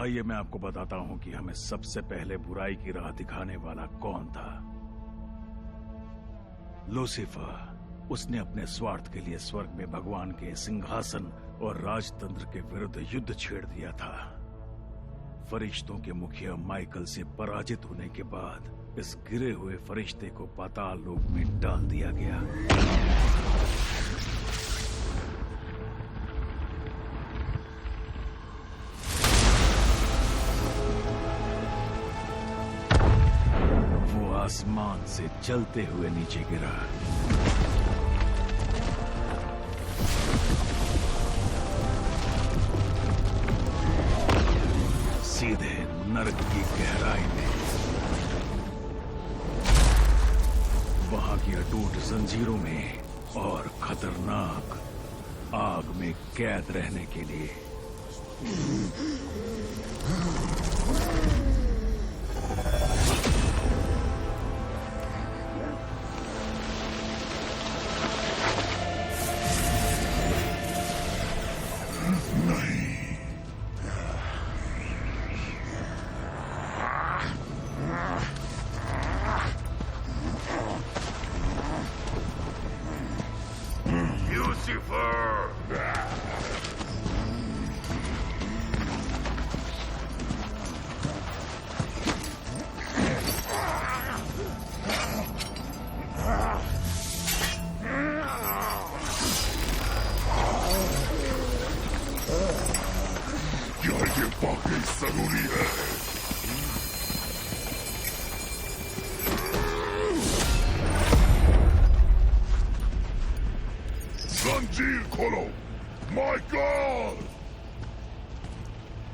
आइए मैं आपको बताता हूँ कि हमें सबसे पहले बुराई की राह दिखाने वाला कौन था। लूसीफर। उसने अपने स्वार्थ के लिए स्वर्ग में भगवान के सिंहासन और राजतंत्र के विरुद्ध युद्ध छेड़ दिया था। फरिश्तों के मुखिया माइकल से पराजित होने के बाद इस गिरे हुए फरिश्ते को पाताल लोक में डाल दिया गया। वो आसमान से चलते हुए नीचे गिरा। सीधे नरक की गहराई में। वहां की अटूट जंजीरों में और खतरनाक आग में कैद रहने के लिए।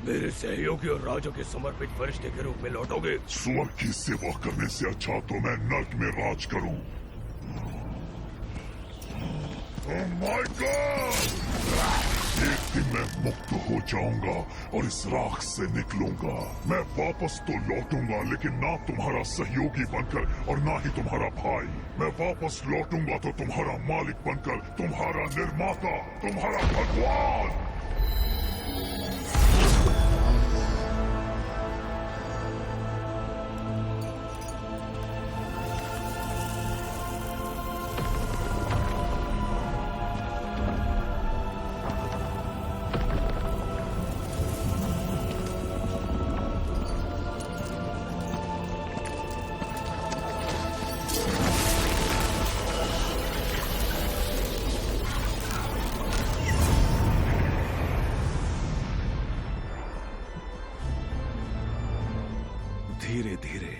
मेरे सहयोगी और राजा के समर्पित फरिश्ते के रूप में लौटोगे। स्वर्ग की सेवा करने से अच्छा तो मैं नर्क में राज करूं। Oh my God! एक दिन मैं मुक्त हो जाऊंगा और इस राख से निकलूंगा। मैं वापस तो लौटूंगा, लेकिन ना तुम्हारा सहयोगी बनकर और ना ही तुम्हारा भाई। मैं वापस लौटूंगा तो तुम्हारा मालिक बनकर, तुम्हारा निर्माता, तुम्हारा भगवान। धीरे धीरे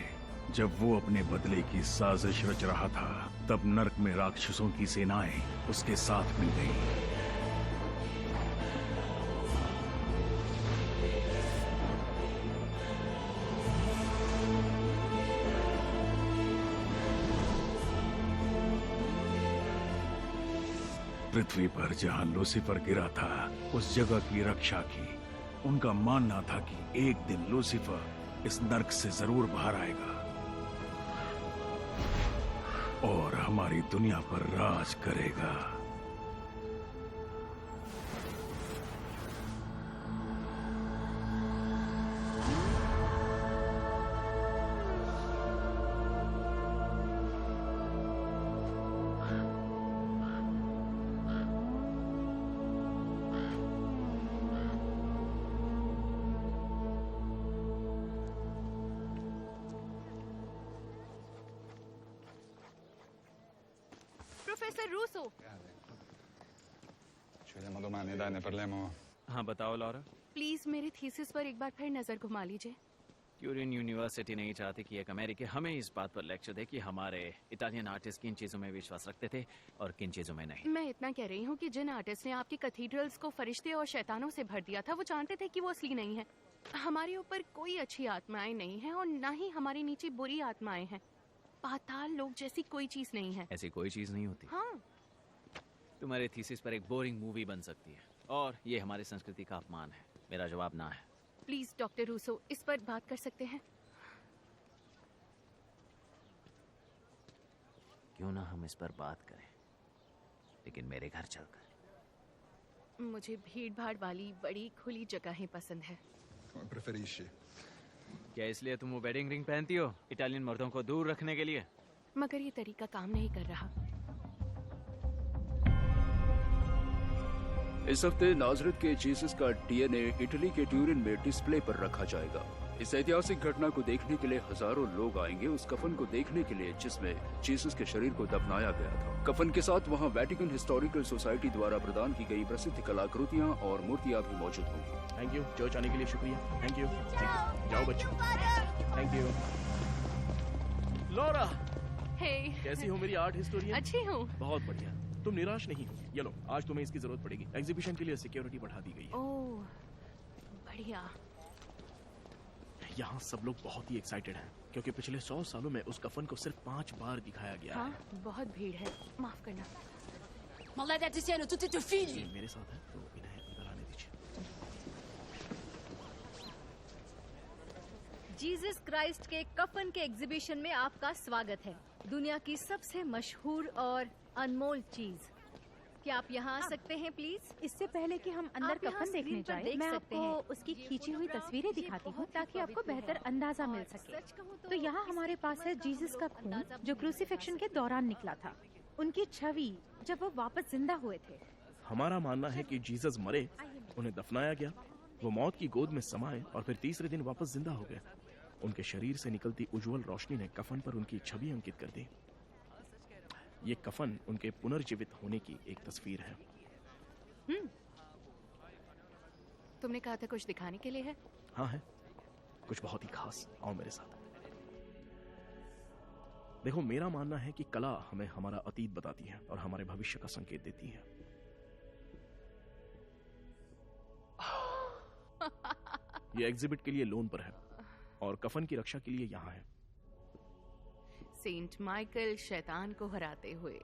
जब वो अपने बदले की साजिश रच रहा था, तब नर्क में राक्षसों की सेनाएं उसके साथ मिल गईं। पृथ्वी पर जहां लूसीफर गिरा था, उस जगह की रक्षा की। उनका मानना था कि एक दिन लूसीफर इस नर्क से जरूर बाहर आएगा और हमारी दुनिया पर राज करेगा। Professor Russo. Ci vediamo domani, dai, ne parliamo. हाँ बताओ लॉरा। प्लीज मेरी थीसिस पर एक बार फिर नजर घुमा लीजिए। ट्यूरिन यूनिवर्सिटी नहीं चाहती कि एक अमेरिकी हमें इस बात पर लेक्चर दे कि हमारे इटालियन आर्टिस्ट किन चीजों में विश्वास रखते थे और किन चीजों में नहीं। मैं इतना कह रही हूँ कि जिन आर्टिस्ट ने आपकी कैथीड्रल्स को फरिश्ते और शैतानों से भर दिया था, वो जानते थे कि वो असली नहीं है। हमारे ऊपर कोई अच्छी आत्माएं नहीं है और न ही हमारे नीचे बुरी आत्माएं हैं। पाताल लोक जैसी कोई चीज नहीं है। ऐसी कोई चीज नहीं होती। हाँ, तुम्हारे थीसिस पर एक बोरिंग मूवी बन सकती है और ये हमारी संस्कृति का अपमान है। मेरा जवाब ना है। प्लीज डॉक्टर रूसो, इस पर बात कर सकते हैं? क्यों ना हम इस पर बात करें, लेकिन मेरे घर चलकर। मुझे भीड़ भाड़ वाली बड़ी खुली जगहें पसंद है। Come preferisci. क्या इसलिए तुम वो वेडिंग रिंग पहनती हो इटालियन मर्दों को दूर रखने के लिए? मगर ये तरीका काम नहीं कर रहा। इस हफ्ते नाजरत के जीसस का डीएनए इटली के ट्यूरिन में डिस्प्ले पर रखा जाएगा। इस ऐतिहासिक घटना को देखने के लिए हजारों लोग आएंगे उस कफन को देखने के लिए जिसमें जीसस के शरीर को दफनाया गया था। कफन के साथ वहां वेटिकन हिस्टोरिकल सोसाइटी द्वारा प्रदान की गई प्रसिद्ध कलाकृतियां और मूर्तियां भी मौजूद होंगी। थैंक यू, चर्च आने के लिए शुक्रिया। थैंक यू, जाओ बच्चों। Thank you. लॉरा, हे, कैसी हो मेरी आर्ट हिस्टोरियन? अच्छी हूँ। बहुत बढ़िया, तुम निराश नहीं हो। ये लो, आज तुम्हें इसकी जरूरत पड़ेगी। एग्जीबिशन के लिए सिक्योरिटी बढ़ा दी गई है। ओह, बढ़िया। यहाँ सब लोग बहुत ही एक्साइटेड हैं क्योंकि पिछले 100 सालों में उस कफन को सिर्फ 5 बार दिखाया गया हाँ, है। बहुत भीड़ है, माफ करना। Maledetto siano tutti i tuoi figli! ये मेरे साथ है तो इन्हें अंदर आने दीजिए। जीसस क्राइस्ट के कफन के एग्जीबिशन में आपका स्वागत है। दुनिया की सबसे मशहूर और अनमोल चीज। क्या आप यहाँ आ सकते हैं प्लीज? इससे पहले कि हम अंदर आप यहाँ कफन देखने स्क्रीन पर जाएं, देख मैं सकते आपको हैं। उसकी ये खींची हुई फोटोग्राफ तस्वीरें मुझे दिखाती हूँ बहुत ताकि आपको प्रभावित बेहतर हुए हैं। अंदाजा मिल और सके। सच कहूँ तो यहाँ इस हमारे पास है उम्र का जीसस हम का लोग खून अंदाजा जो भी क्रूसिफिक्शन नहीं के लगा दौरान निकला था। उनकी छवि जब वो वापस जिंदा हुए थे। हमारा मानना है कि जीसस मरे, उन्हें दफनाया गया, वो मौत की गोद में समाये और फिर तीसरे दिन वापस जिंदा हो गए। उनके शरीर से निकलती उज्जवल रोशनी ने कफन पर उनकी छवि अंकित कर दी। ये कफन उनके पुनर्जीवित होने की एक तस्वीर है। तुमने कहा था कुछ दिखाने के लिए है? हाँ है, कुछ बहुत ही खास। आओ मेरे साथ। देखो, मेरा मानना है कि कला हमें हमारा अतीत बताती है और हमारे भविष्य का संकेत देती है। ये एग्जिबिट के लिए लोन पर है और कफन की रक्षा के लिए यहाँ है। सेंट माइकल शैतान को हराते हुए।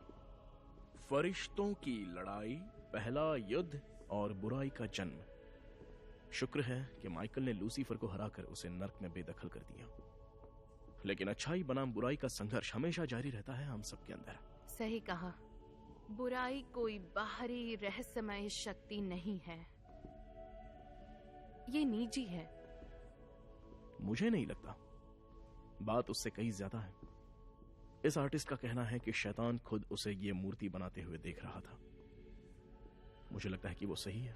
फरिश्तों की लड़ाई, पहला युद्ध और बुराई का जन्म। शुक्र है कि माइकल ने लूसीफर को हराकर उसे नर्क में बेदखल कर दिया। लेकिन अच्छाई बनाम बुराई का संघर्ष हमेशा जारी रहता है हम सबके अंदर। सही कहा। बुराई कोई बाहरी रहस्यमय शक्ति नहीं है, ये निजी है। मुझे नहीं लगता, बात उससे कहीं ज्यादा है। इस आर्टिस्ट का कहना है कि शैतान खुद उसे ये मूर्ति बनाते हुए देख रहा था। मुझे लगता है कि वो सही है।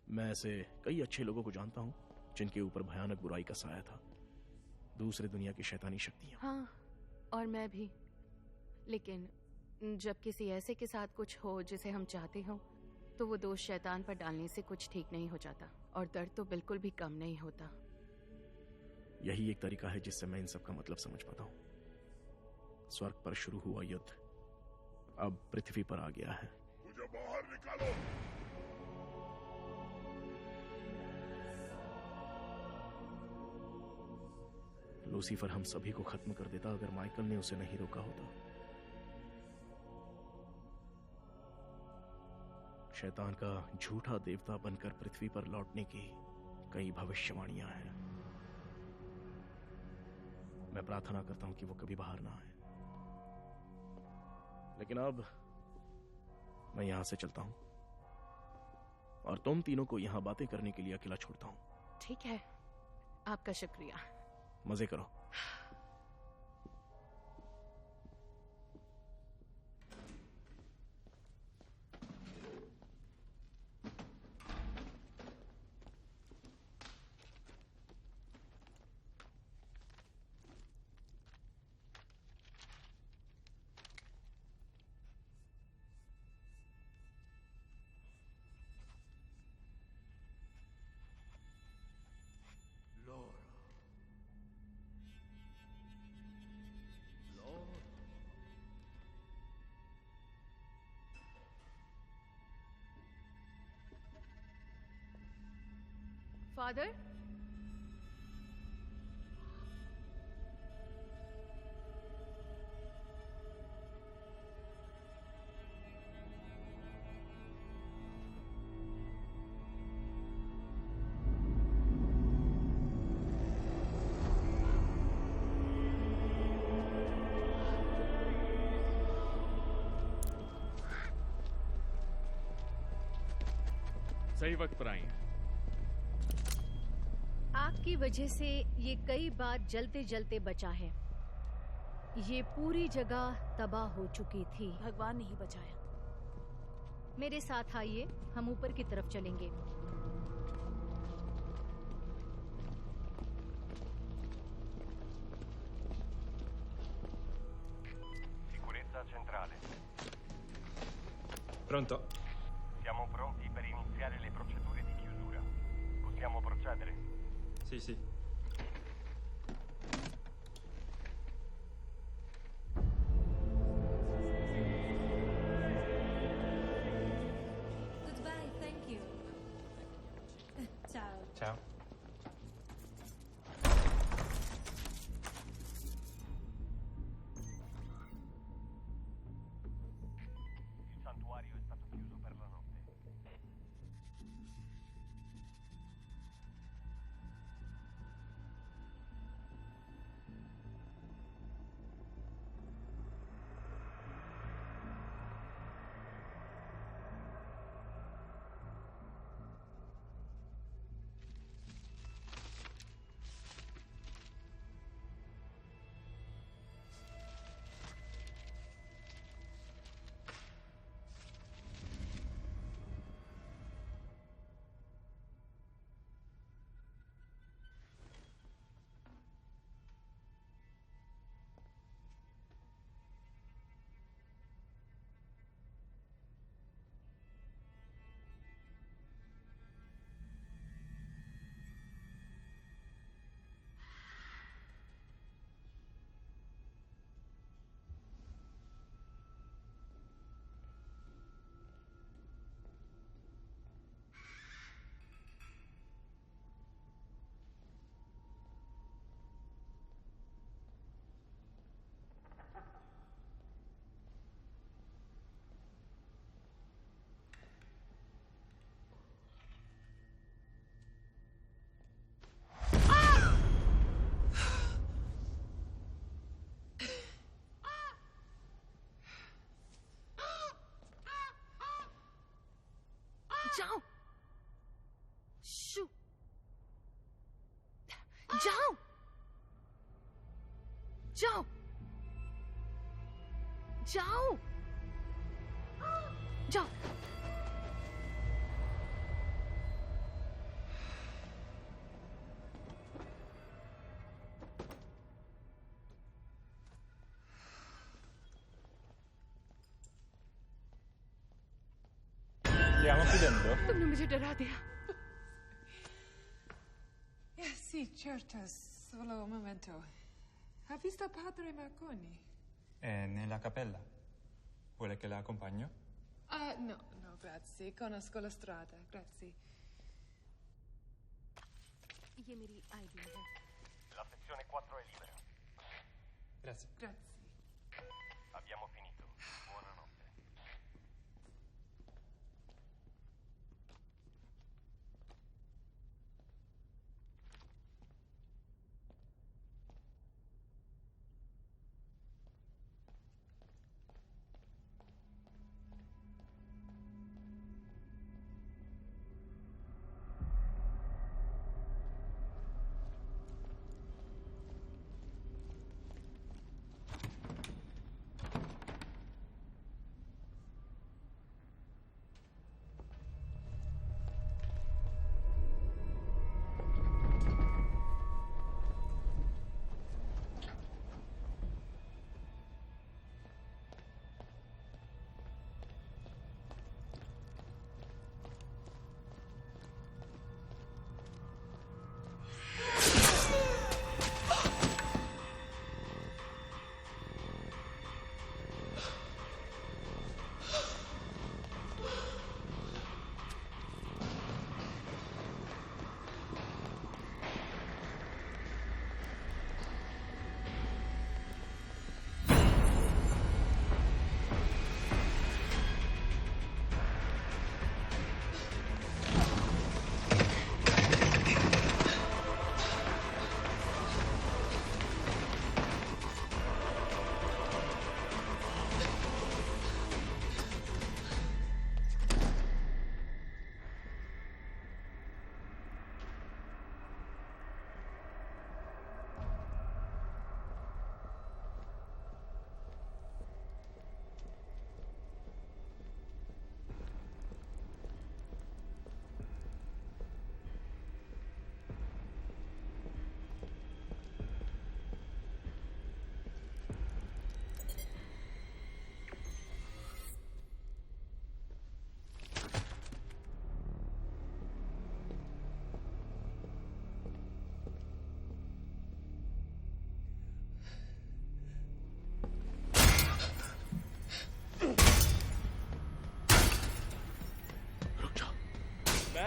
मैं ऐसे कई अच्छे लोगों को जानता हूं जिनके ऊपर भयानक बुराई का साया था, दूसरे दुनिया की शैतानी शक्तियां। हाँ, और मैं भी। लेकिन जब किसी ऐसे के साथ कुछ हो जिसे हम चाहते हो, तो वो दोष शैतान पर डालने से कुछ ठीक नहीं हो जाता और दर्द तो बिल्कुल भी कम नहीं होता। यही एक तरीका है जिससे मैं इन सब का मतलब समझ पाता हूं। स्वर्ग पर शुरू हुआ युद्ध अब पृथ्वी पर आ गया है। मुझे बाहर निकालो। लूसीफर हम सभी को खत्म कर देता अगर माइकल ने उसे नहीं रोका होता। शैतान का झूठा देवता बनकर पृथ्वी पर लौटने की कई भविष्यवाणियां हैं। मैं प्रार्थना करता हूं कि वो कभी बाहर ना आए। लेकिन अब मैं यहां से चलता हूं और तुम तीनों को यहां बातें करने के लिए अकेला छोड़ता हूं। ठीक है, आपका शुक्रिया। मजे करो। फादर, सही वक्त पर आई हैं। आपकी वजह से ये कई बार जलते जलते बचा है। ये पूरी जगह तबाह हो चुकी थी। भगवान ने ही बचाया। मेरे साथ आइए, हम ऊपर की तरफ चलेंगे। Sicurezza centrale. Pronto? Siamo pronti per iniziare le procedure di chiusura. Possiamo procedere? Sì, sì. Goodbye, thank you. Ciao. Ciao. Il santuario è stato chiuso per la notte. जाओ, शू, जाओ, जाओ, जाओ, जाओ। Stiamo chiudendo? तुमने मुझे डरा दिया। Sì, certo, solo un momento. Ha visto padre Marconi? È nella cappella. Vuole che la accompagno? Ah, no, no, grazie. Conosco la strada, grazie. ये मेरी आईडी है। La sezione 4 è libera. Grazie. Grazie. Abbiamo finito. Buonanotte.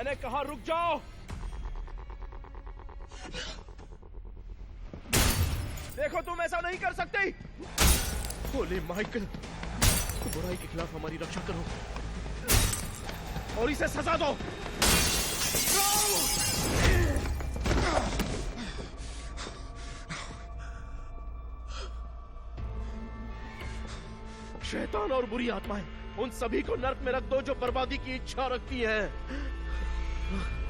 मैंने कहा रुक जाओ। देखो तुम ऐसा नहीं कर सकते। होली माइकल, बुराई के खिलाफ हमारी रक्षा करो और इसे सजा दो। शैतान और बुरी आत्माएं, उन सभी को नर्क में रख दो जो बर्बादी की इच्छा रखती हैं।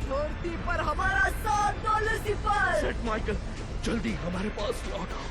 धरती पर हमारा साथ दो लूसीफर। सेठ माइकल, जल्दी हमारे पास लौट आओ।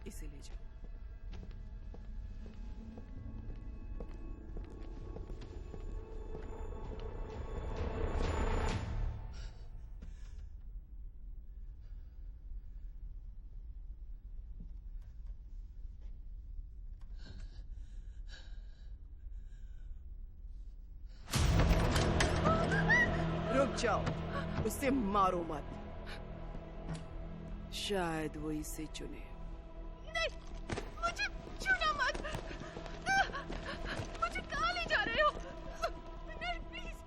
इसे ले जाओ। रुक जाओ, उसे मारो मत। शायद वो इसे चुने। मुझे छूना मत। मुझे कहाँ ले जा रहे हो? नहीं, प्लीज।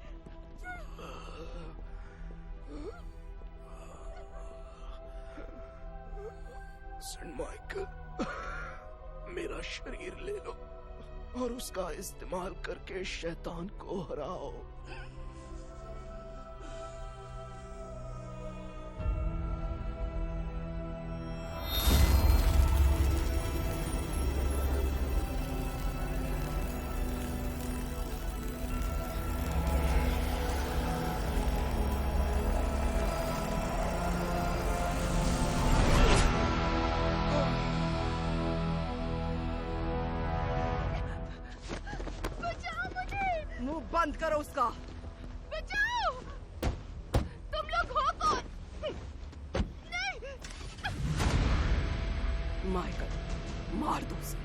सेंट माइकल, मेरा शरीर ले लो और उसका इस्तेमाल करके शैतान को हराओ। बंद करो उसका। बचाओ! तुम लोग हो कौन? नहीं! माइकल, मार दो उसे।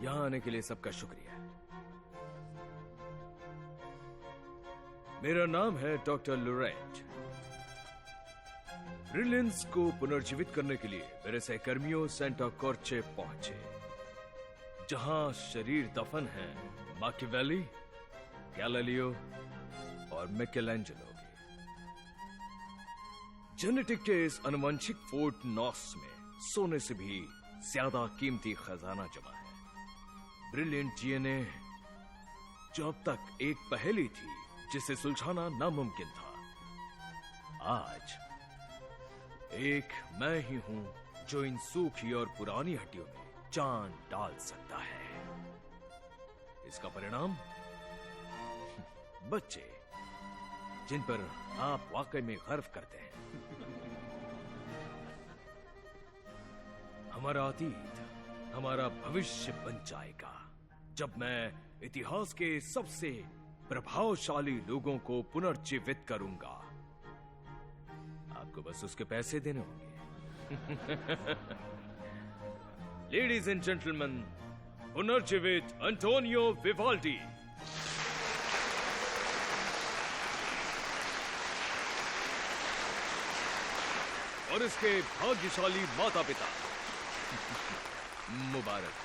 यहाँ आने के लिए सबका शुक्रिया। मेरा नाम है डॉक्टर लुरेंट। ब्रिलियंस को पुनर्जीवित करने के लिए मेरे सहकर्मियों सेंटा कॉर्चे पहुंचे, जहां शरीर दफन है माकियावेली, गैलीलियो और मिकेलेंजेलो के। जेनेटिक के इस अनुवांशिक फोर्ट नॉस में सोने से भी ज्यादा कीमती खजाना जमा है। ब्रिलियंट डीएनए जो अब तक एक पहेली थी जिसे सुलझाना नामुमकिन था, आज एक मैं ही हूं जो इन सूखी और पुरानी हड्डियों में जान डाल सकता है। इसका परिणाम बच्चे जिन पर आप वाकई में गर्व करते हैं। हमारा अतीत हमारा भविष्य बन जाएगा जब मैं इतिहास के सबसे प्रभावशाली लोगों को पुनर्जीवित करूंगा। आपको बस उसके पैसे देने होंगे। लेडीज एंड जेंटलमैन, पुनर्जीवित एंटोनियो विवाल्डी। और इसके भाग्यशाली माता पिता। मुबारक।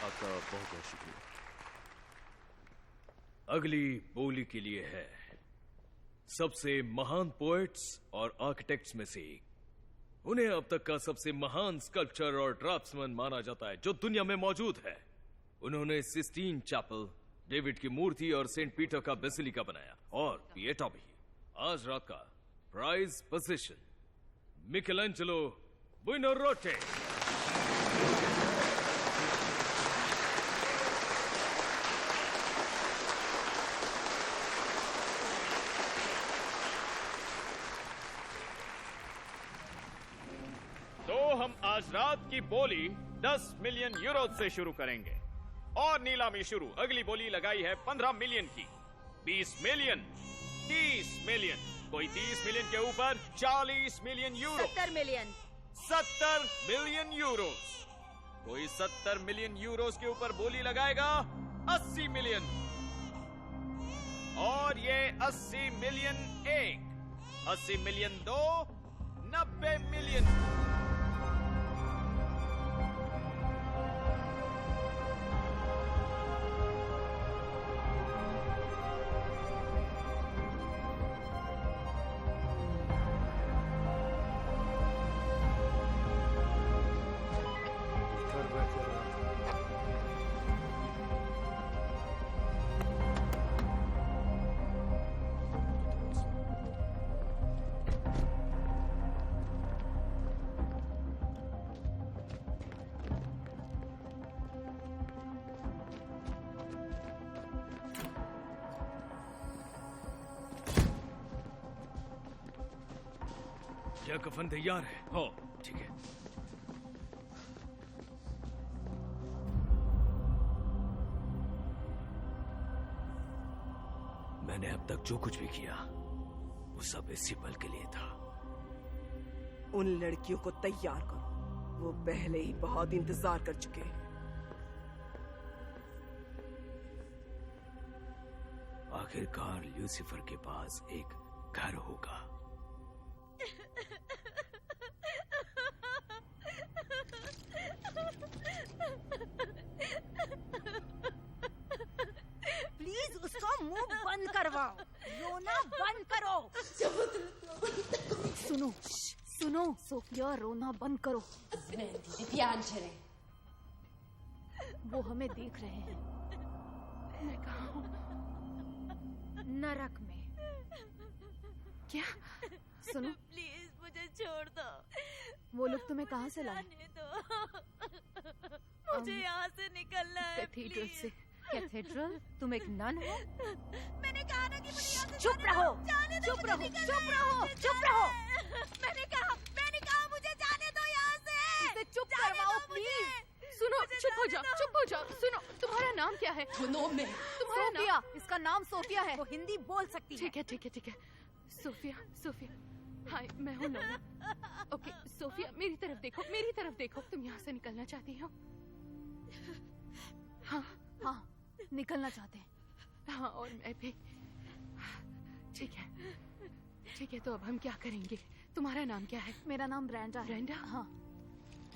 आपका बहुत बहुत शुक्रिया। अगली बोली के लिए है सबसे महान पोएट्स और आर्किटेक्ट्स में से एक। उन्हें अब तक का सबसे महान स्कल्पचर और ड्राफ्ट्समैन माना जाता है जो दुनिया में मौजूद है। उन्होंने सिस्टीन चैपल, डेविड की मूर्ति और सेंट पीटर का बेसिलिका बनाया, और पिएटा भी। आज रात का प्राइज पोजीशन मिकेलेंजेलो बुइनरोटे। हम आज रात की बोली 10 मिलियन यूरो से शुरू करेंगे और नीलामी शुरू। अगली बोली लगाई है 15 मिलियन की, 20 मिलियन, 30 मिलियन, कोई 30 मिलियन के ऊपर 40 million euro, 70 million, 70 million Euros, कोई 70 मिलियन यूरोस के ऊपर बोली लगाएगा 80 मिलियन, और ये 80 मिलियन 1, 80 मिलियन 2, 90 मिलियन। क्या कफन तैयार है? हो, ठीक है। मैंने अब तक जो कुछ भी किया वो सब इसी पल के लिए था। उन लड़कियों को तैयार करो, वो पहले ही बहुत इंतजार कर चुके हैं। आखिरकार ल्यूसीफर के पास एक घर होगा। प्लीज उसका मुंह बंद करवाओ, रोना बंद करो। सुनो सुनो, सोफिया रोना बंद करो। Smetti di piangere. वो हमें देख रहे हैं। मैं कहाँ हूँ? नरक में। क्या? सुनो, प्लीज मुझे छोड़ दो। वो लोग तुम्हें कहाँ से लाए? मुझे यहाँ से निकलना है। कैथीड्रल से। कैथेड्रल? तुम एक नन हो? मैंने कहा ना कि मुझे यहाँ से चुप रहो, चुप रहो, चुप रहो, चुप रहो। मैंने कहा मुझे जाने दो यहाँ से। इसे चुप करवाओ प्लीज। सुनो, चुप हो जाओ, चुप हो जाओ। सुनो, तुम्हारा नाम क्या है? तुम्हारा सोफिया। इसका नाम सोफिया है। वो हिंदी बोल सकती है। ठीक है, ठीक है, ठीक है। Sophia, Sophia. हाय, मैं हूँ नोना। ओके, सोफिया, मेरी तरफ देखो, मेरी तरफ देखो। तुम यहाँ से निकलना चाहती हो? हाँ, हाँ, निकलना चाहते हैं। हाँ, और मैं भी। ठीक है, ठीक है। तो अब हम क्या करेंगे? तुम्हारा नाम क्या है? मेरा नाम ब्रेंडा है। ब्रेंडा? हाँ।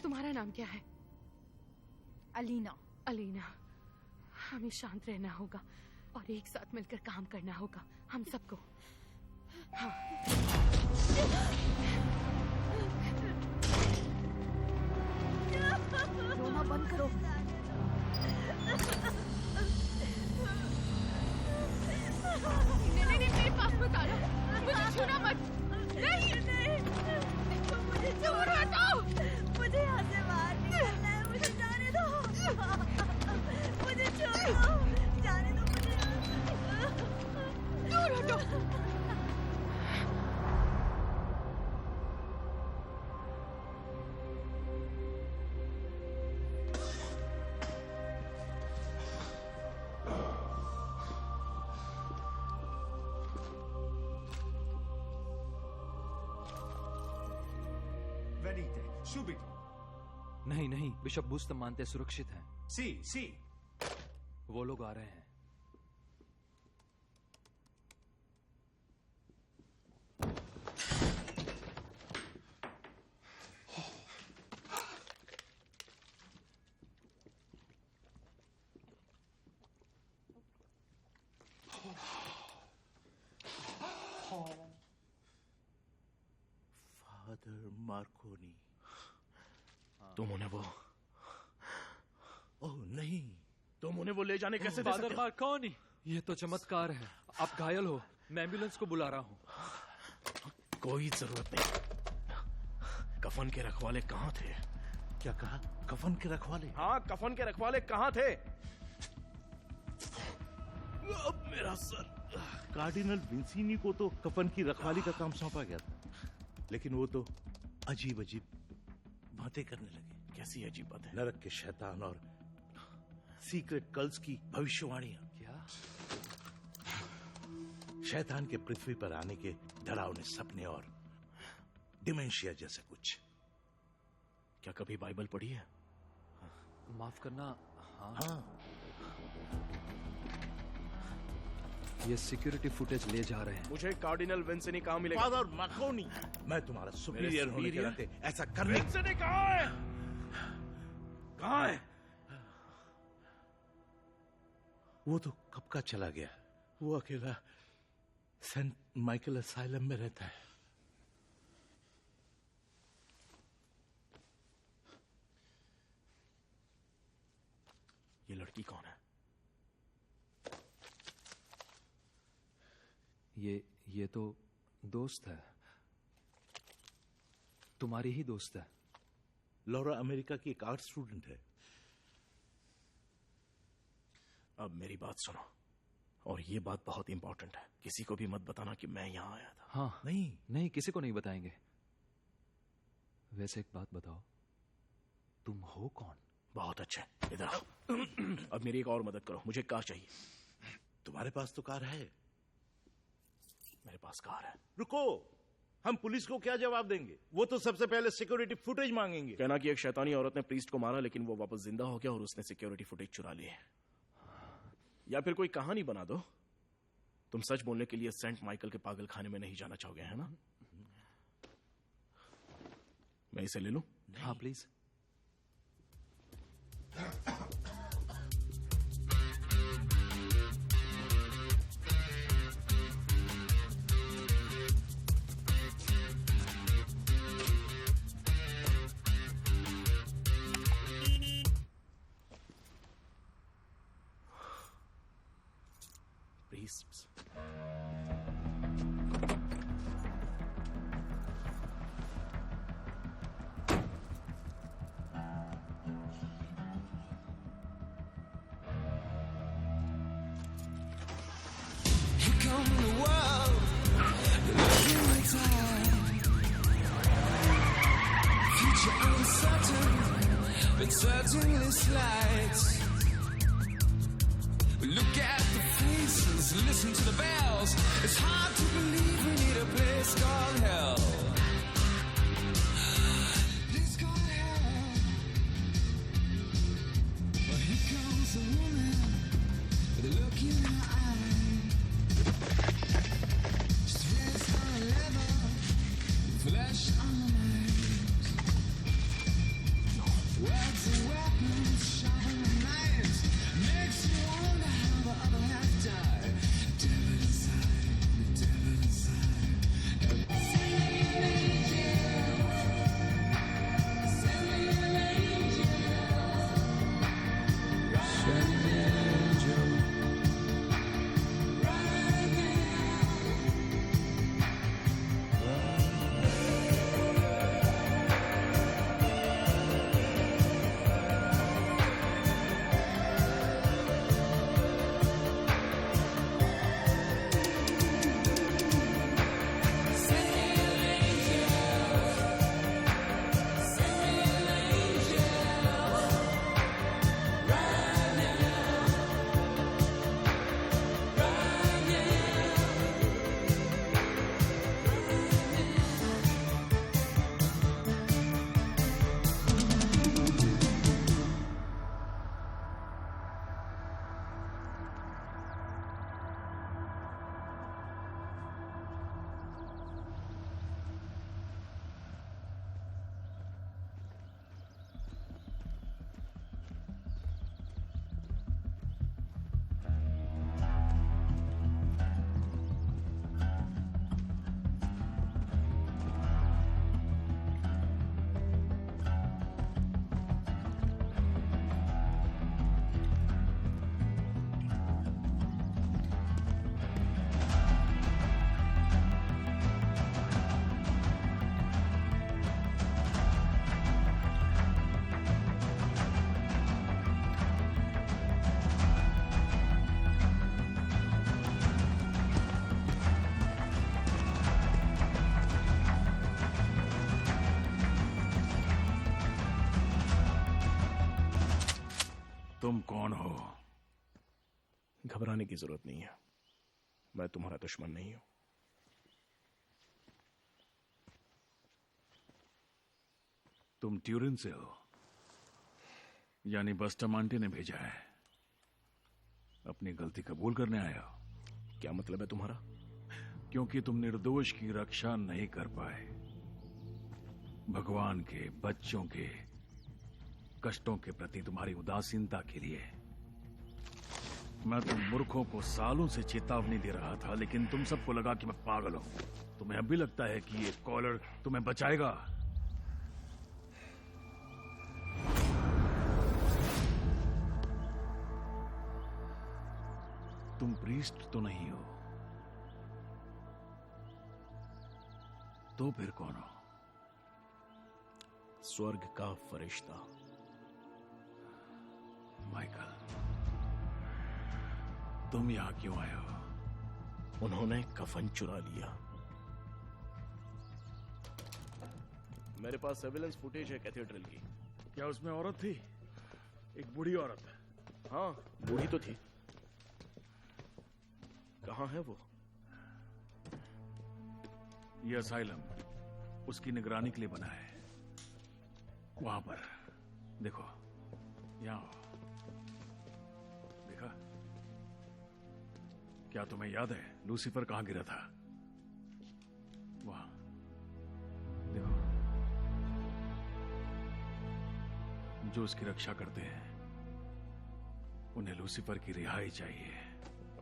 तुम्हारा नाम क्या है? अलीना। अलीना। हमें शांत रहना होगा और एक साथ मिलकर काम करना होगा, हम सबको। हाँ। रोना बंद करो। नहीं, मेरे पास मत आना, मुझे छूना मत। नहीं, मुझे दूर हटो। मुझे यहाँ से बाहर निकलना है, मुझे जाने दो। मुझे छोड़ो, जाने दो मुझे। दूर हटो। Venite, subito. नहीं नहीं, बिशप बुस्तामांते सुरक्षित हैं। Sì, sì. वो लोग आ रहे हैं। Father Markovnikov. तुम उन्हें वो ओह नहीं, तुम उन्हें वो ले जाने कैसे दे फादर सकते हो? मार्कोनी, ये तो चमत्कार है। आप घायल हो, मैं एम्बुलेंस को बुला रहा हूँ। कोई जरूरत नहीं। कफन के रखवाले कहाँ थे? क्या कहा? कफन के रखवाले? हाँ, कफन के रखवाले कहाँ थे? अब मेरा सर। कार्डिनल विंसीनी को तो कफन की रखवाली का काम सौंपा गया था, लेकिन वो तो अजीब अजीब बातें करने लगे। कैसी अजीब बातें? नरक के शैतान और सीक्रेट कल्स की भविष्यवाणियां। क्या? शैतान के पृथ्वी पर आने के डरावने सपने और डिमेंशिया जैसे कुछ। क्या कभी बाइबल पढ़ी है? माफ करना। हाँ। ये सिक्योरिटी फुटेज ले जा रहे हैं। मुझे कार्डिनल विंसेनी कहाँ मिलेगा? फादर मार्कोनी, मैं तुम्हारा सुपीरियर होने के नाते ऐसा करने। विंसेनी कहाँ है? कहाँ है? वो तो कब का चला गया। वो अकेला सेंट माइकल असाइलम में रहता है। ये लड़की कौन है? ये तो दोस्त है, तुम्हारी ही दोस्त है। लॉरा अमेरिका की एक आर्ट स्टूडेंट है। अब मेरी बात सुनो, और ये बात बहुत इंपॉर्टेंट है। किसी को भी मत बताना कि मैं यहाँ आया था। हाँ नहीं, किसी को नहीं बताएंगे। वैसे एक बात बताओ, तुम हो कौन? बहुत अच्छे, इधर आओ। अब मेरी एक और मदद करो, मुझे कार चाहिए। तुम्हारे पास तो कार है। मेरे पास कार है। रुको, हम पुलिस को क्या जवाब देंगे? वो तो सबसे पहले सिक्योरिटी फुटेज मांगेंगे। कहना कि एक शैतानी औरत ने प्रीस्ट को मारा, लेकिन वो वापस जिंदा हो गया और उसने सिक्योरिटी फुटेज चुरा ली है। या फिर कोई कहानी बना दो। तुम सच बोलने के लिए सेंट माइकल के पागल खाने में नहीं जाना चाहोगे, है ना? मैं इसे ले लूं? हाँ please. Priests. Here come the world, looking at time. Future uncertain, but certainly slight. Look at the faces, listen to the bells. It's hard to believe we need a place called hell. Place called hell. Well, here comes a woman with a look in her eye. She's dressed on a leather, flesh on the knives. Words and weapons, sharper than knives. Makes you wonder how the other half died. Devil inside, the devil inside. तुम कौन हो? घबराने की जरूरत नहीं है, मैं तुम्हारा दुश्मन नहीं हूं। तुम ट्यूरिन से हो, यानी बस्टामांटे ने भेजा है। अपनी गलती कबूल करने आए हो? क्या मतलब है तुम्हारा? क्योंकि तुम निर्दोष की रक्षा नहीं कर पाए, भगवान के बच्चों के कष्टों के प्रति तुम्हारी उदासीनता के लिए। मैं तुम मूर्खों को सालों से चेतावनी दे रहा था, लेकिन तुम सबको लगा कि मैं पागल हूं। तुम्हें अब भी लगता है कि ये कॉलर तुम्हें बचाएगा? तुम प्रीस्ट तो नहीं हो, तो फिर कौन हो? स्वर्ग का फरिश्ता माइकल। तुम यहां क्यों आए हो? उन्होंने कफन चुरा लिया। मेरे पास सर्विलेंस फुटेज है कैथेड्रल की। क्या उसमें औरत थी? एक बूढ़ी औरत? हाँ, बूढ़ी तो थी। कहाँ है वो? ये असाइलम उसकी निगरानी के लिए बना है। वहां पर देखो, यहां हो। देखा? क्या तुम्हें याद है लूसीफर कहां गिरा था? वहां देखो। जो उसकी रक्षा करते हैं उन्हें लूसीफर की रिहाई चाहिए।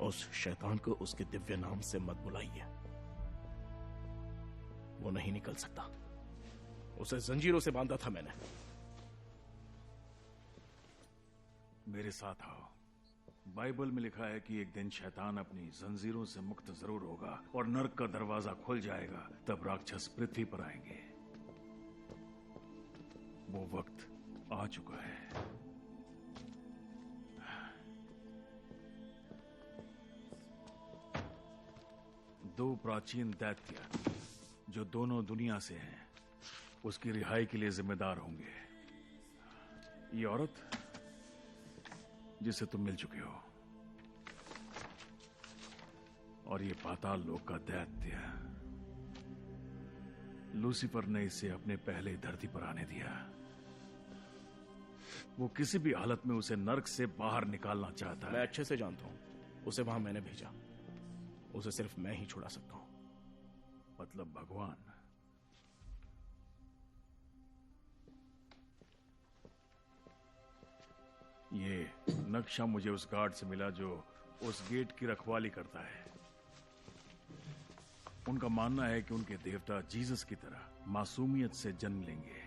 उस शैतान को उसके दिव्य नाम से मत बुलाइए, वो नहीं निकल सकता। उसे जंजीरों से बांधा था मैंने। मेरे साथ आओ। बाइबल में लिखा है कि एक दिन शैतान अपनी जंजीरों से मुक्त जरूर होगा और नर्क का दरवाजा खुल जाएगा। तब राक्षस पृथ्वी पर आएंगे। वो वक्त आ चुका है। दो प्राचीन दैत्य जो दोनों दुनिया से हैं, उसकी रिहाई के लिए जिम्मेदार होंगे। ये औरत जिसे तुम मिल चुके हो, और ये पाताल लोक का दैत्य। लूसीफर ने इसे अपने पहले धरती पर आने दिया। वो किसी भी हालत में उसे नर्क से बाहर निकालना चाहता है। मैं अच्छे से जानता हूं। उसे वहां मैंने भेजा। उसे सिर्फ मैं ही छुड़ा सकता हूं। मतलब भगवान? ये नक्शा मुझे उस गार्ड से मिला जो उस गेट की रखवाली करता है। उनका मानना है कि उनके देवता जीसस की तरह मासूमियत से जन्म लेंगे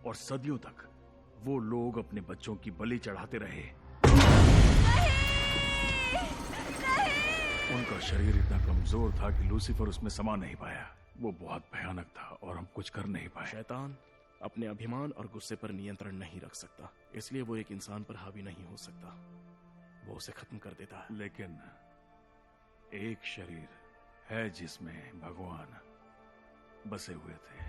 और सदियों तक वो लोग अपने बच्चों की बलि चढ़ाते रहे। उनका शरीर इतना कमजोर था कि लूसीफर उसमें समा नहीं पाया। वो बहुत भयानक था और हम कुछ कर नहीं पाए। शैतान अपने अभिमान और गुस्से पर नियंत्रण नहीं रख सकता, इसलिए वो एक इंसान पर हावी नहीं हो सकता। वो उसे खत्म कर देता है। लेकिन एक शरीर है जिसमें भगवान बसे हुए थे।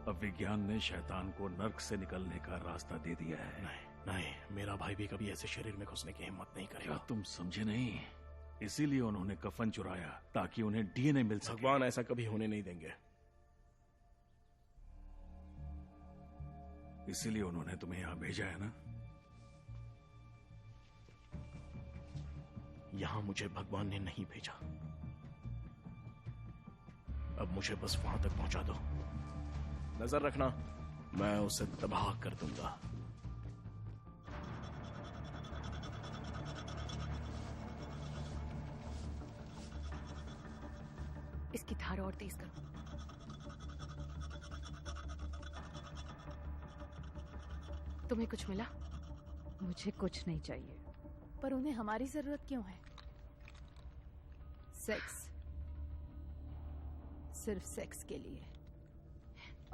अब विज्ञान ने शैतान को नर्क से निकलने का रास्ता दे दिया है। नहीं, मेरा भाई भी कभी ऐसे शरीर में घुसने की हिम्मत नहीं करेगा। क्या तुम समझे नहीं? इसीलिए उन्होंने कफन चुराया ताकि उन्हें डीएनए मिल सके। भगवान ऐसा कभी होने नहीं देंगे। इसीलिए उन्होंने तुम्हें यहां भेजा है ना? यहां मुझे भगवान ने नहीं भेजा। अब मुझे बस वहां तक पहुंचा दो। नजर रखना, मैं उसे तबाह कर दूंगा। इसकी धार और तेज करो। तुम्हें कुछ मिला? मुझे कुछ नहीं चाहिए। पर उन्हें हमारी जरूरत क्यों है? सेक्स, सिर्फ सेक्स के लिए,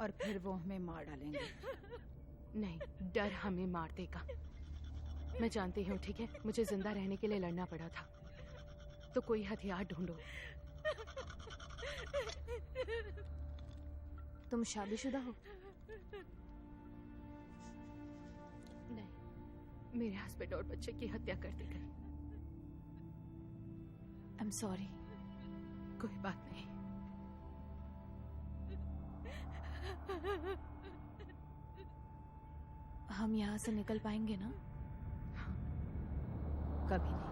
और फिर वो हमें मार डालेंगे। नहीं, डर हमें मार देगा। मैं जानती हूँ, ठीक है? मुझे जिंदा रहने के लिए लड़ना पड़ा था, तो कोई हथियार ढूंढो। तुम शादीशुदा हो? नहीं। मेरे हस्बैंड और बच्चे की हत्या कर दी गई। I am sorry. कोई बात नहीं। हम यहाँ से निकल पाएंगे ना? कभी नहीं।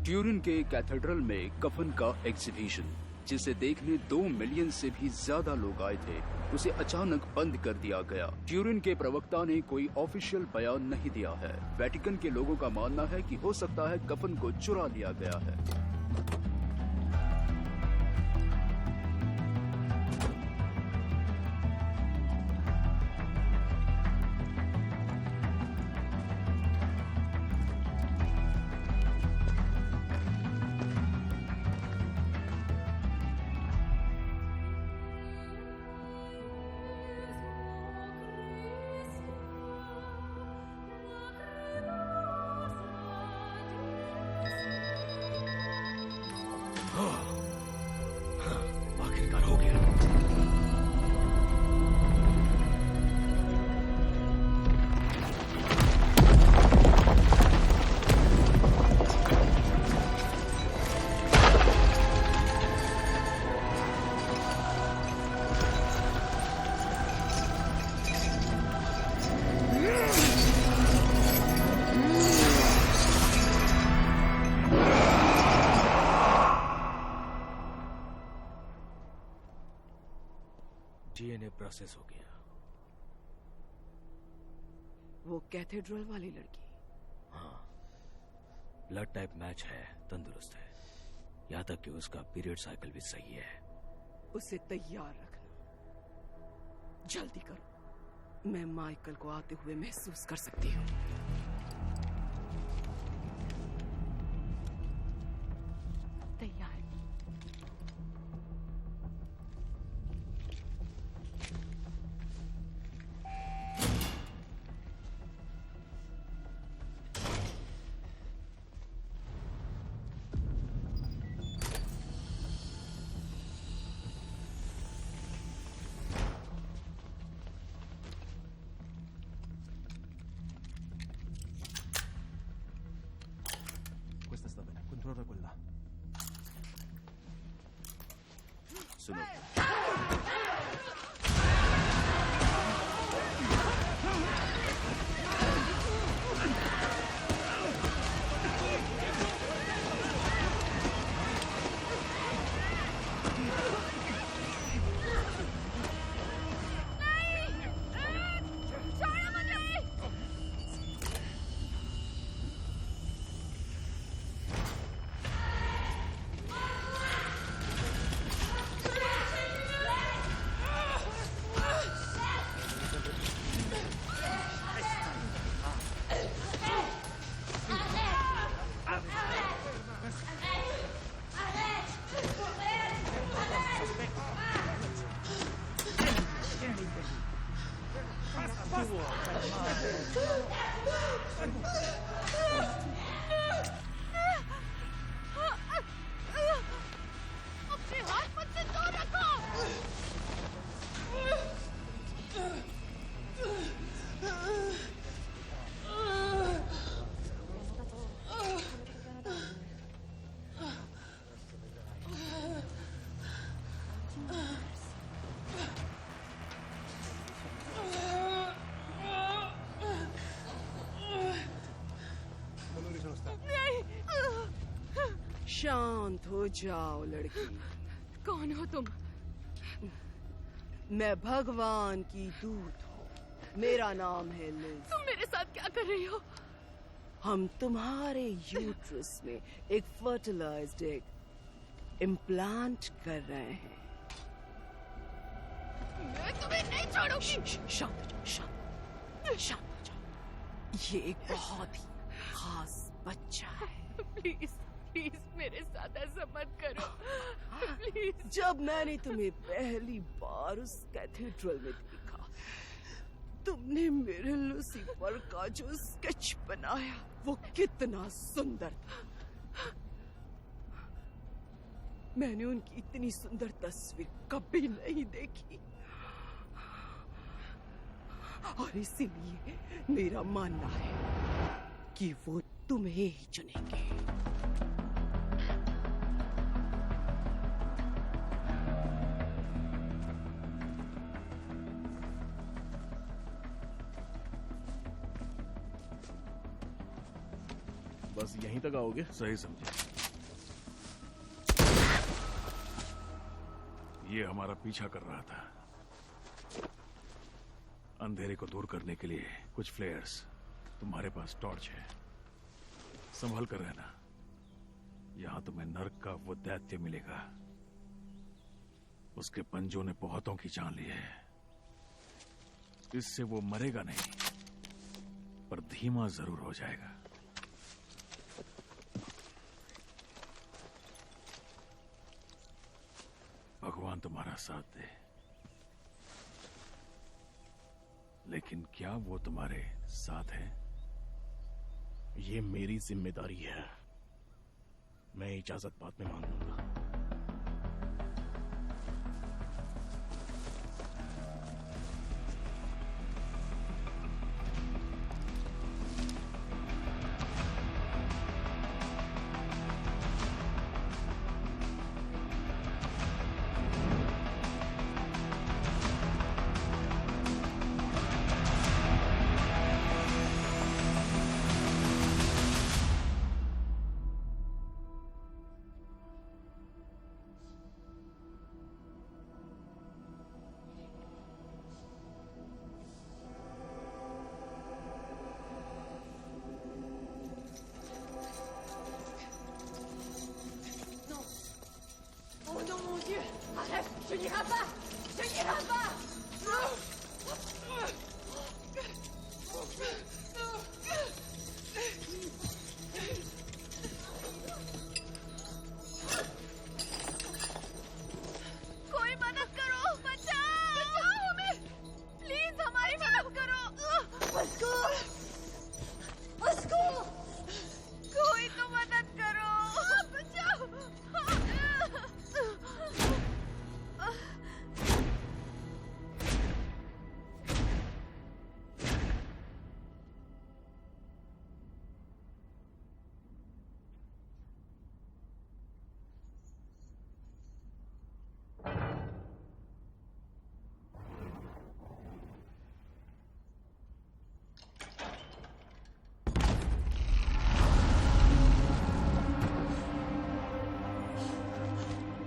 ट्यूरिन के कैथेड्रल में कफन का एग्जीबिशन, जिसे देखने 2 मिलियन से भी ज्यादा लोग आए थे, उसे अचानक बंद कर दिया गया। ट्यूरिन के प्रवक्ता ने कोई ऑफिशियल बयान नहीं दिया है। वेटिकन के लोगों का मानना है कि हो सकता है कफन को चुरा लिया गया है। आखिरकार हो गया। डीएनए प्रोसेस हो गया। वो कैथेड्रल वाली लड़की? हाँ, ब्लड टाइप मैच है, तंदुरुस्त है, यहाँ तक कि उसका पीरियड साइकिल भी सही है। उसे तैयार रखना, जल्दी करो। मैं माइकल को आते हुए महसूस कर सकती हूँ। तैयार। Questa sta bene, controlla quella. सुनो, अपने हाथ मुझसे दूर रखो। शांत हो जाओ लड़की। कौन हो तुम? मैं भगवान की दूत हूँ। मेरा नाम है लिज। तुम मेरे साथ क्या कर रही हो? हम तुम्हारे यूट्रस में एक फर्टिलाइज्ड एग इम्प्लांट कर रहे हैं। मैं तुम्हें नहीं छोड़ूंगी। शांत हो जाओ, शांत हो जाओ। ये एक बहुत ही खास बच्चा है। प्लीज प्लीज मेरे साथ ऐसा मत करो, प्लीज। जब मैंने तुम्हें पहली बार उस कैथेड्रल में देखा, तुमने मेरे लूसीफर का जो स्केच बनाया वो कितना सुंदर था। मैंने उनकी इतनी सुंदर तस्वीर कभी नहीं देखी। और इसीलिए मेरा मानना है कि वो तुम्हें ही चुनेंगे। बस यहीं तक आओगे? सही समझे। ये हमारा पीछा कर रहा था। अंधेरे को दूर करने के लिए कुछ फ्लेयर्स। तुम्हारे पास टॉर्च है, संभल कर रहना। यहां तुम्हें नर्क का वो दैत्य मिलेगा। उसके पंजों ने बहुतों की जान ली है। इससे वो मरेगा नहीं, पर धीमा जरूर हो जाएगा। भगवान तुम्हारा साथ दे, लेकिन क्या वो तुम्हारे साथ है? ये मेरी जिम्मेदारी है। मैं इजाजत बाद में मांग लूंगा। Je n'irai pas! Je n'irai pas! कोई मदद करो! बचाओ हमें! प्लीज हमारी मदद करो! उसको! कोई तो मदद करो! बचाओ!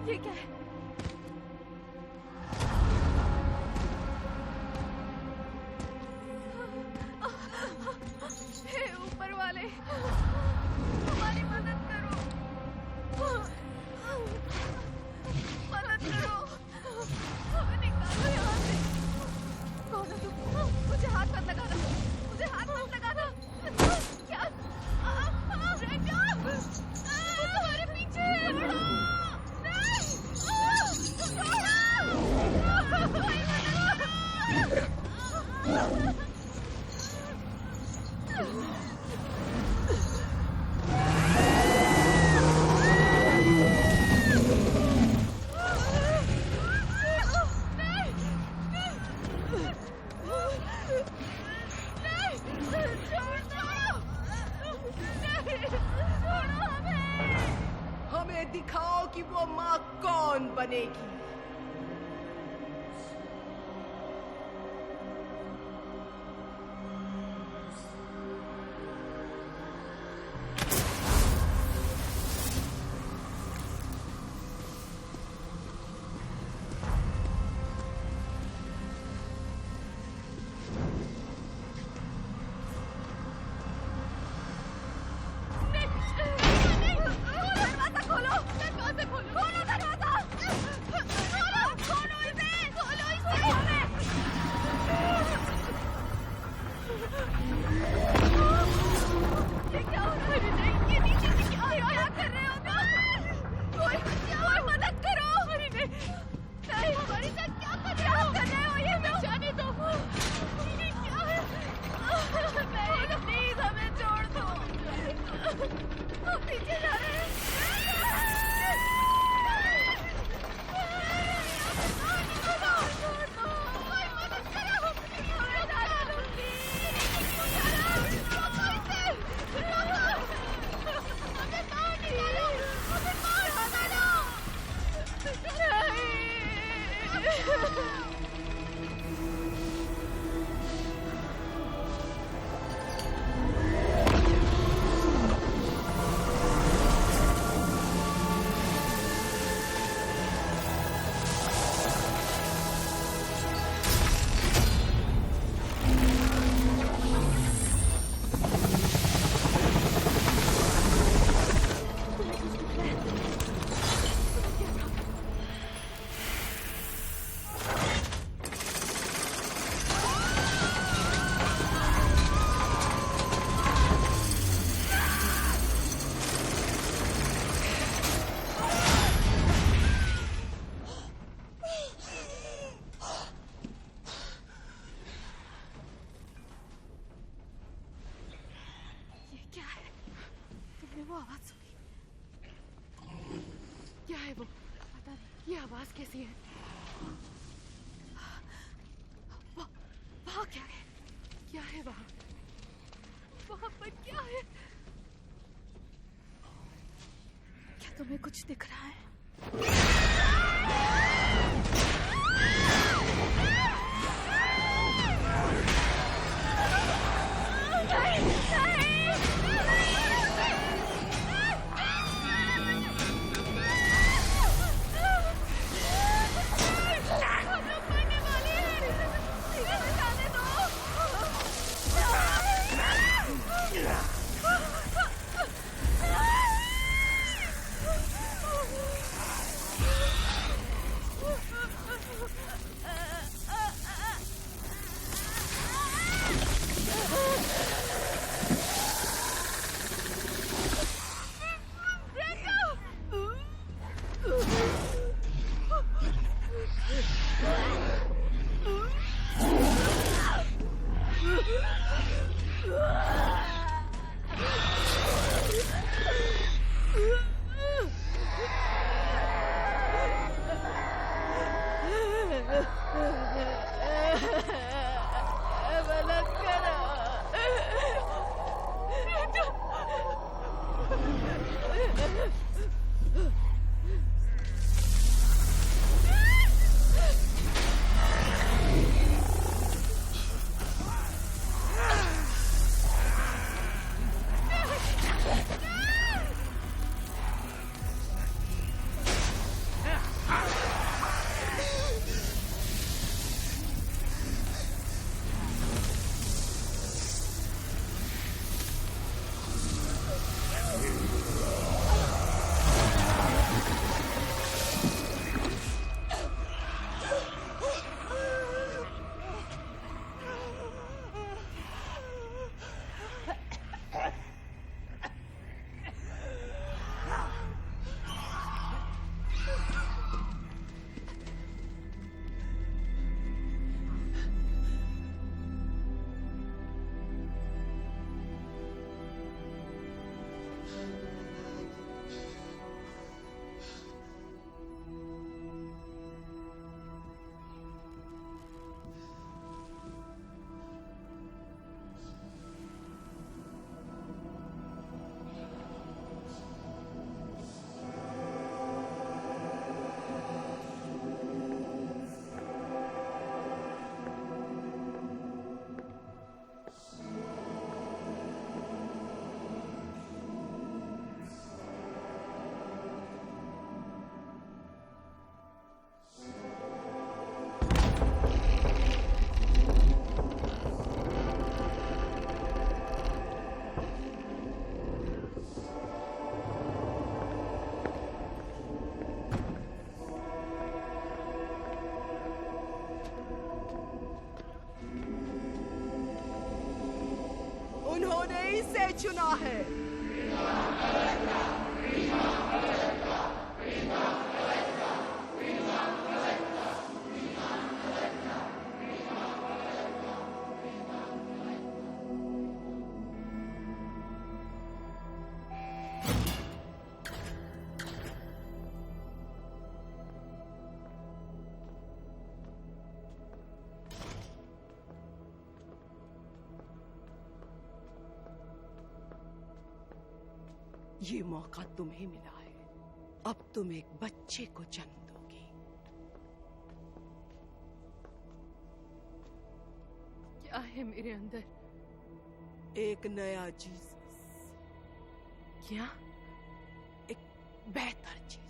ये क्या है? हे ऊपर वाले, हमारी मदद करो! मदद करो! हमें निकालो यहाँ से! कौन हो तुम? मुझे हाथ मत लगाना! मुझे हाथ मत लगाना! क्या? रेंजर! वो तुम्हारे पीछे है! हमें दिखाओ कि वो माँ कौन बनेगी। वो आवाज सुनी। क्या है वो? पता नहीं। ये आवाज कैसी है? वहाँ क्या है? क्या है वहाँ? वहाँ पर क्या है? क्या तुम्हें कुछ दिख रहा है? उन्होंने इसे चुना है। ये मौका तुम्हें मिला है। अब तुम एक बच्चे को जन्म दोगी। क्या है मेरे अंदर? एक नया जीसस। क्या? एक बेहतर जीसस।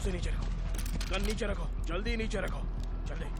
से नीचे रखो, गन नीचे रखो, जल्दी नीचे रखो, जल्दी।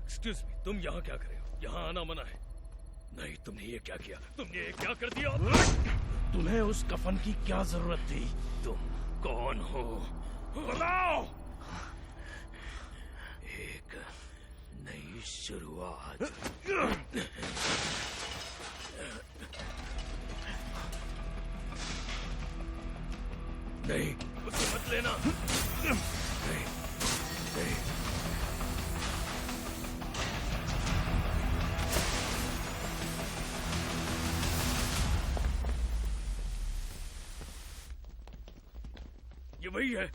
एक्सक्यूज मी, तुम यहाँ क्या कर रहे हो? यहाँ आना मना है। नहीं, तुमने ये क्या किया? तुमने ये क्या कर दिया? तुम्हें उस कफन की क्या जरूरत थी? तुम कौन हो? बताओ। एक नई शुरुआत। नहीं, उसे मत लेना। नहीं, नहीं। ये वही है,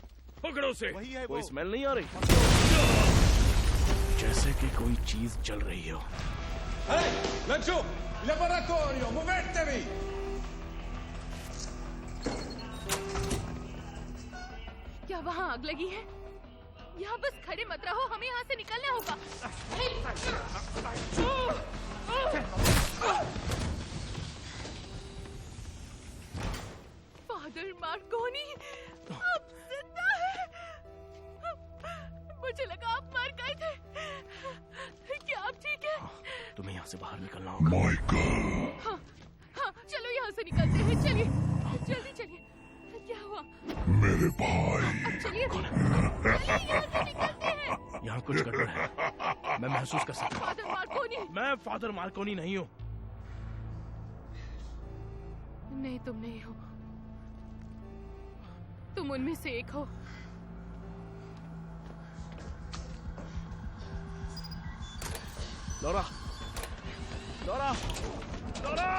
पकड़ो उसे। वही है। कोई स्मेल नहीं आ रही? जैसे कि कोई चीज जल रही हो। Laggiù! Il laboratorio! Muovetevi! क्या वहाँ आग लगी है? यहाँ बस खड़े मत रहो, हमें यहाँ से निकलना होगा। फादर मार्कोनी, आप जिंदा हैं? मुझे लगा आप मर गए थे। क्या आप ठीक है? तुम्हें यहाँ से बाहर निकलना होगा। माइकल। हाँ, हाँ, चलो यहाँ से निकलते हैं। चलिए, जल्दी चलिए। क्या हुआ? मेरे भाई। अब चलिए, यहाँ से निकलते हैं। यहाँ कुछ गड़बड़ है, मैं महसूस कर सकता हूँ। Father Markovnikov. मैं फादर मार्कोनी नहीं हूँ। नहीं, तुम नहीं हो। तुम उनमें से एक हो। लौरा, लौरा, लौरा!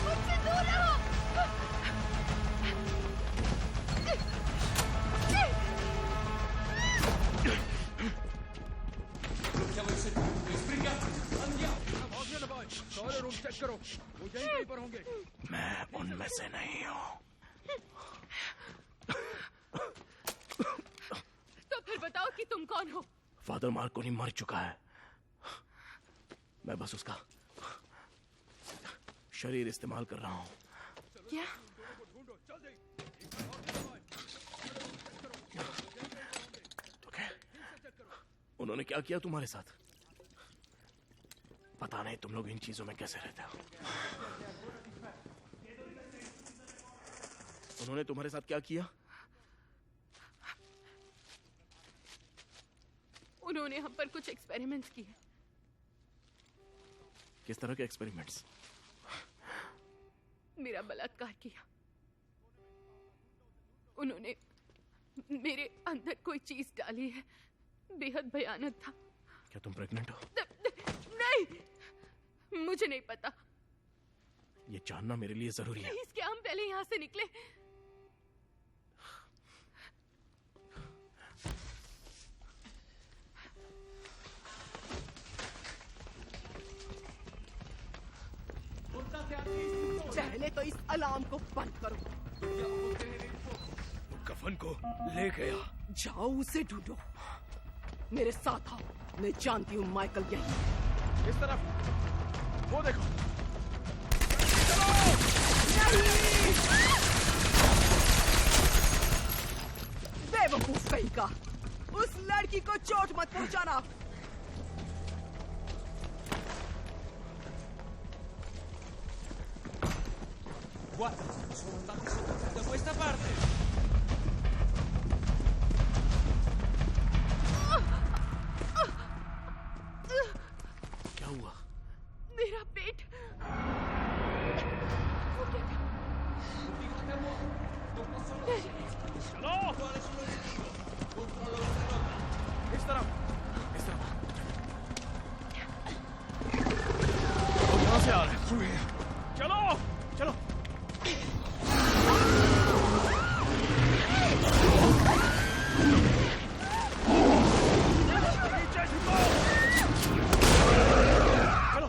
मुझसे दूर रहो! Blocchiamo il settore, sbrigati, andiamo! सारे रूम चेक करो, वो यहीं कहीं पर होंगे। मैं उनमें से नहीं हूँ। तो फिर बताओ कि तुम कौन हो? फादर मार्कोनी मर चुका है। मैं बस उसका शरीर इस्तेमाल कर रहा हूँ। क्या? उन्होंने क्या किया तुम्हारे साथ? पता नहीं तुम लोग इन चीजों में कैसे रहते हो। उन्होंने तुम्हारे साथ क्या किया? उन्होंने हम पर कुछ एक्सपेरिमेंट्स किए। किस तरह के एक्सपेरिमेंट्स? मेरा बलात्कार किया। उन्होंने मेरे अंदर कोई चीज डाली है, बेहद भयानक था। क्या तुम प्रेग्नेंट हो? नहीं, मुझे नहीं पता। ये जानना मेरे लिए जरूरी है। प्लीज, क्या हम पहले यहाँ से निकले? पहले तो इस अलार्म को बंद करो। वो कफन को ले गया। जाओ उसे ढूंढो। मेरे साथ आओ। मैं जानती हूँ माइकल यही। इस तरफ, वो देखो। बेवकूफ कहीं का, उस लड़की को चोट मत पहुंचाना। Guarda, sono andati sotto da questa parte. क्या हुआ? मेरा पेट। चलो! इस तरफ, इस तरफ। वो यहाँ से आ रहे हैं। चलो, चलो। चलो,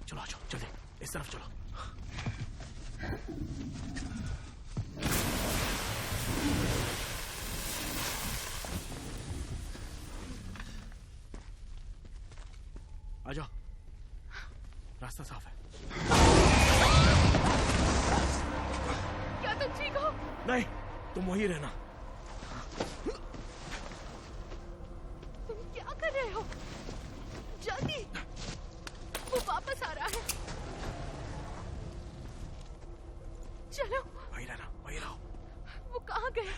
चलो, चलो, जल्दी, इस तरफ चलो। आ जाओ, रास्ता साफ है। क्या तुम ठीक हो? नहीं, तुम वहीं रहना। तुम क्या कर रहे हो? जल्दी, वो वापस आ रहा है। चलो, वहीं रहना, वहीं रहो। वो कहाँ गया?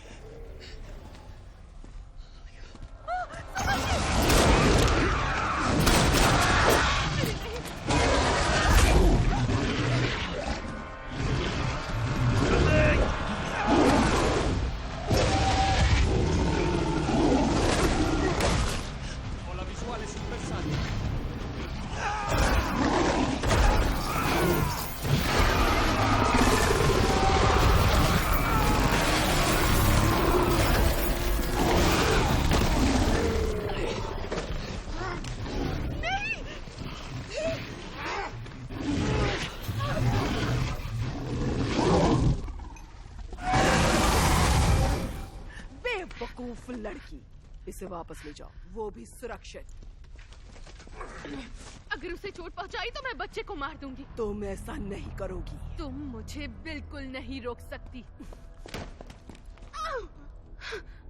Ho la visuale sul bersaglio. बेवकूफ लड़की, इसे वापस ले जाओ, वो भी सुरक्षित। अगर उसे चोट पहुंचाई तो मैं बच्चे को मार दूंगी। तुम ऐसा नहीं करोगी। तुम मुझे बिल्कुल नहीं रोक सकती।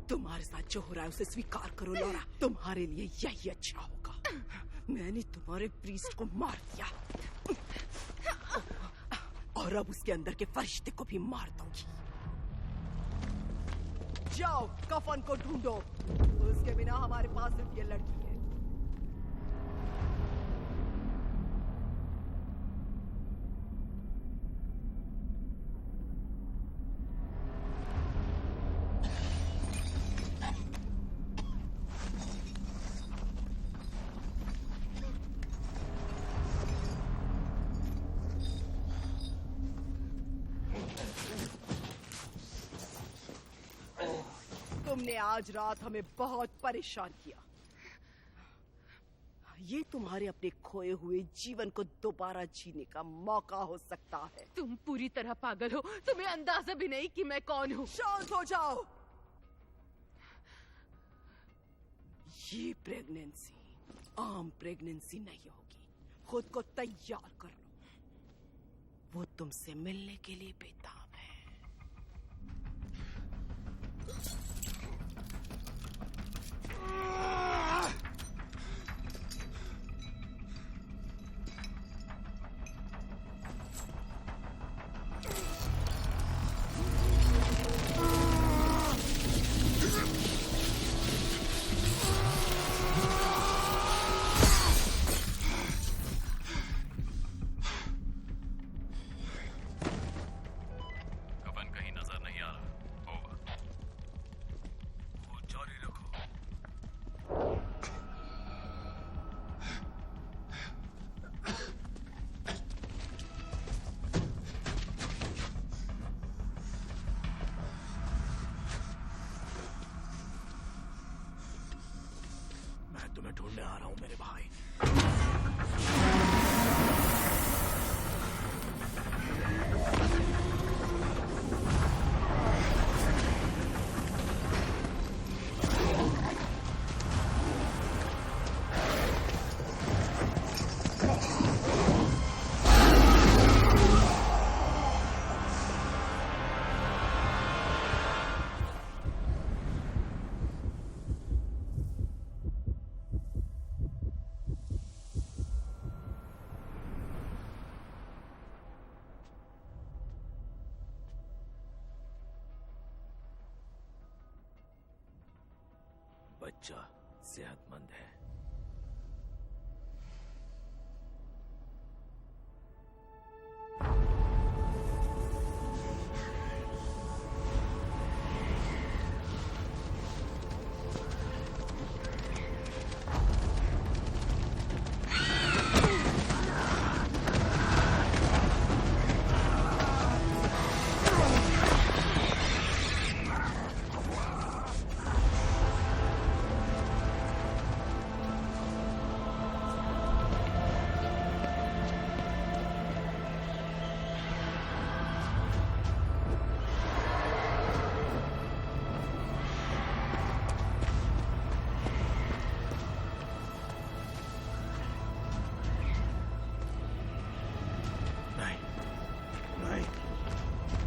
तुम्हारे साथ जो हो रहा है उसे स्वीकार करो लॉरा। तुम्हारे लिए यही अच्छा होगा। मैंने तुम्हारे प्रीस्ट को मार दिया और अब उसके अंदर के फरिश्ते को भी मार दूंगी। जाओ, कफन को ढूंढो। उसके बिना हमारे पास सिर्फ ये लड़की है। तुमने आज रात हमें बहुत परेशान किया। ये तुम्हारे अपने खोए हुए जीवन को दोबारा जीने का मौका हो सकता है। तुम पूरी तरह पागल हो। तुम्हें अंदाजा भी नहीं कि मैं कौन हूँ। शांत हो जाओ। ये प्रेगनेंसी आम प्रेगनेंसी नहीं होगी। खुद को तैयार कर लो। वो तुमसे मिलने के लिए बेताब है। कफन कहीं नजर नहीं आ रहा। ओवर। वो जारी रखो। मैं तुम्हें ढूंढने आ रहा हूँ मेरे भाई। बच्चा सेहतमंद है।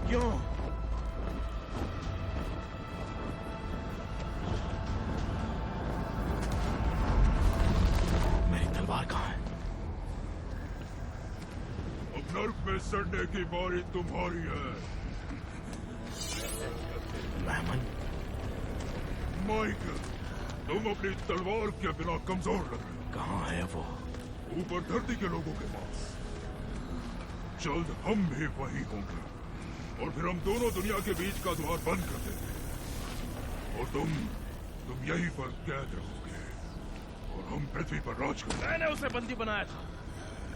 क्यों? मेरी तलवार कहाँ है? अब नर्क में सड़ने की बारी तुम्हारी है। माइकल, तुम अपनी तलवार के बिना कमजोर लग रहे हो। कहाँ है वो? ऊपर धरती के लोगों के पास। जल्द हम भी वही होंगे और फिर हम दोनों दुनिया के बीच का द्वार बंद कर देंगे और तुम यहीं पर कैद रहोगे और हम पृथ्वी पर राज करेंगे। मैंने उसे बंदी बनाया था।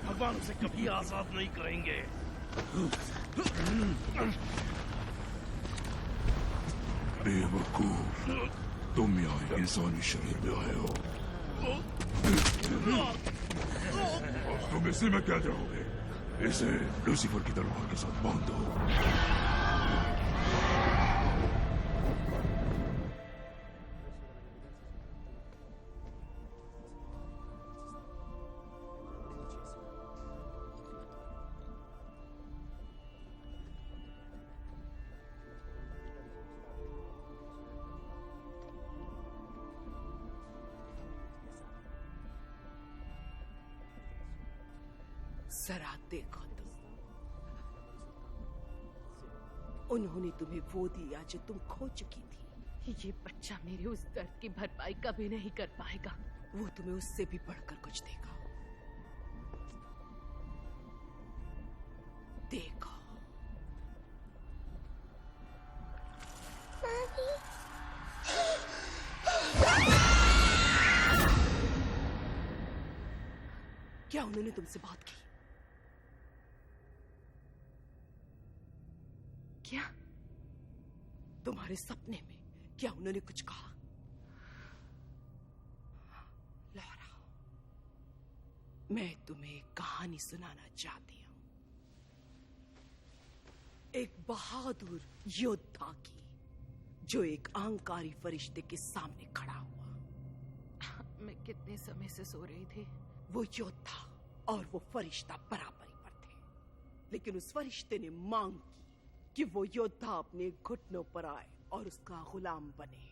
भगवान उसे कभी आजाद नहीं करेंगे। बेवकूफ, तुम यहाँ इंसानी शरीर में आए हो और तुम इसी में कैद रहोगे। इसे लूसीफर की तलवार के साथ बांध दो। जरा देखो तुम, उन्होंने तुम्हें वो दिया जो तुम खो चुकी थी। ये बच्चा मेरे उस दर्द की भरपाई कभी नहीं कर पाएगा। वो तुम्हें उससे भी बढ़कर कुछ देगा। देखो। क्या उन्होंने तुमसे बात की? क्या? तुम्हारे सपने में क्या उन्होंने कुछ कहा? लौरा, मैं तुम्हें एक कहानी सुनाना चाहती हूँ, एक बहादुर योद्धा की, जो एक अहंकारी फरिश्ते के सामने खड़ा हुआ। मैं कितने समय से सो रही थी। वो योद्धा और वो फरिश्ता बराबरी पर थे, लेकिन उस फरिश्ते ने मांग की कि वो योद्धा अपने घुटनों पर आए और उसका गुलाम बने।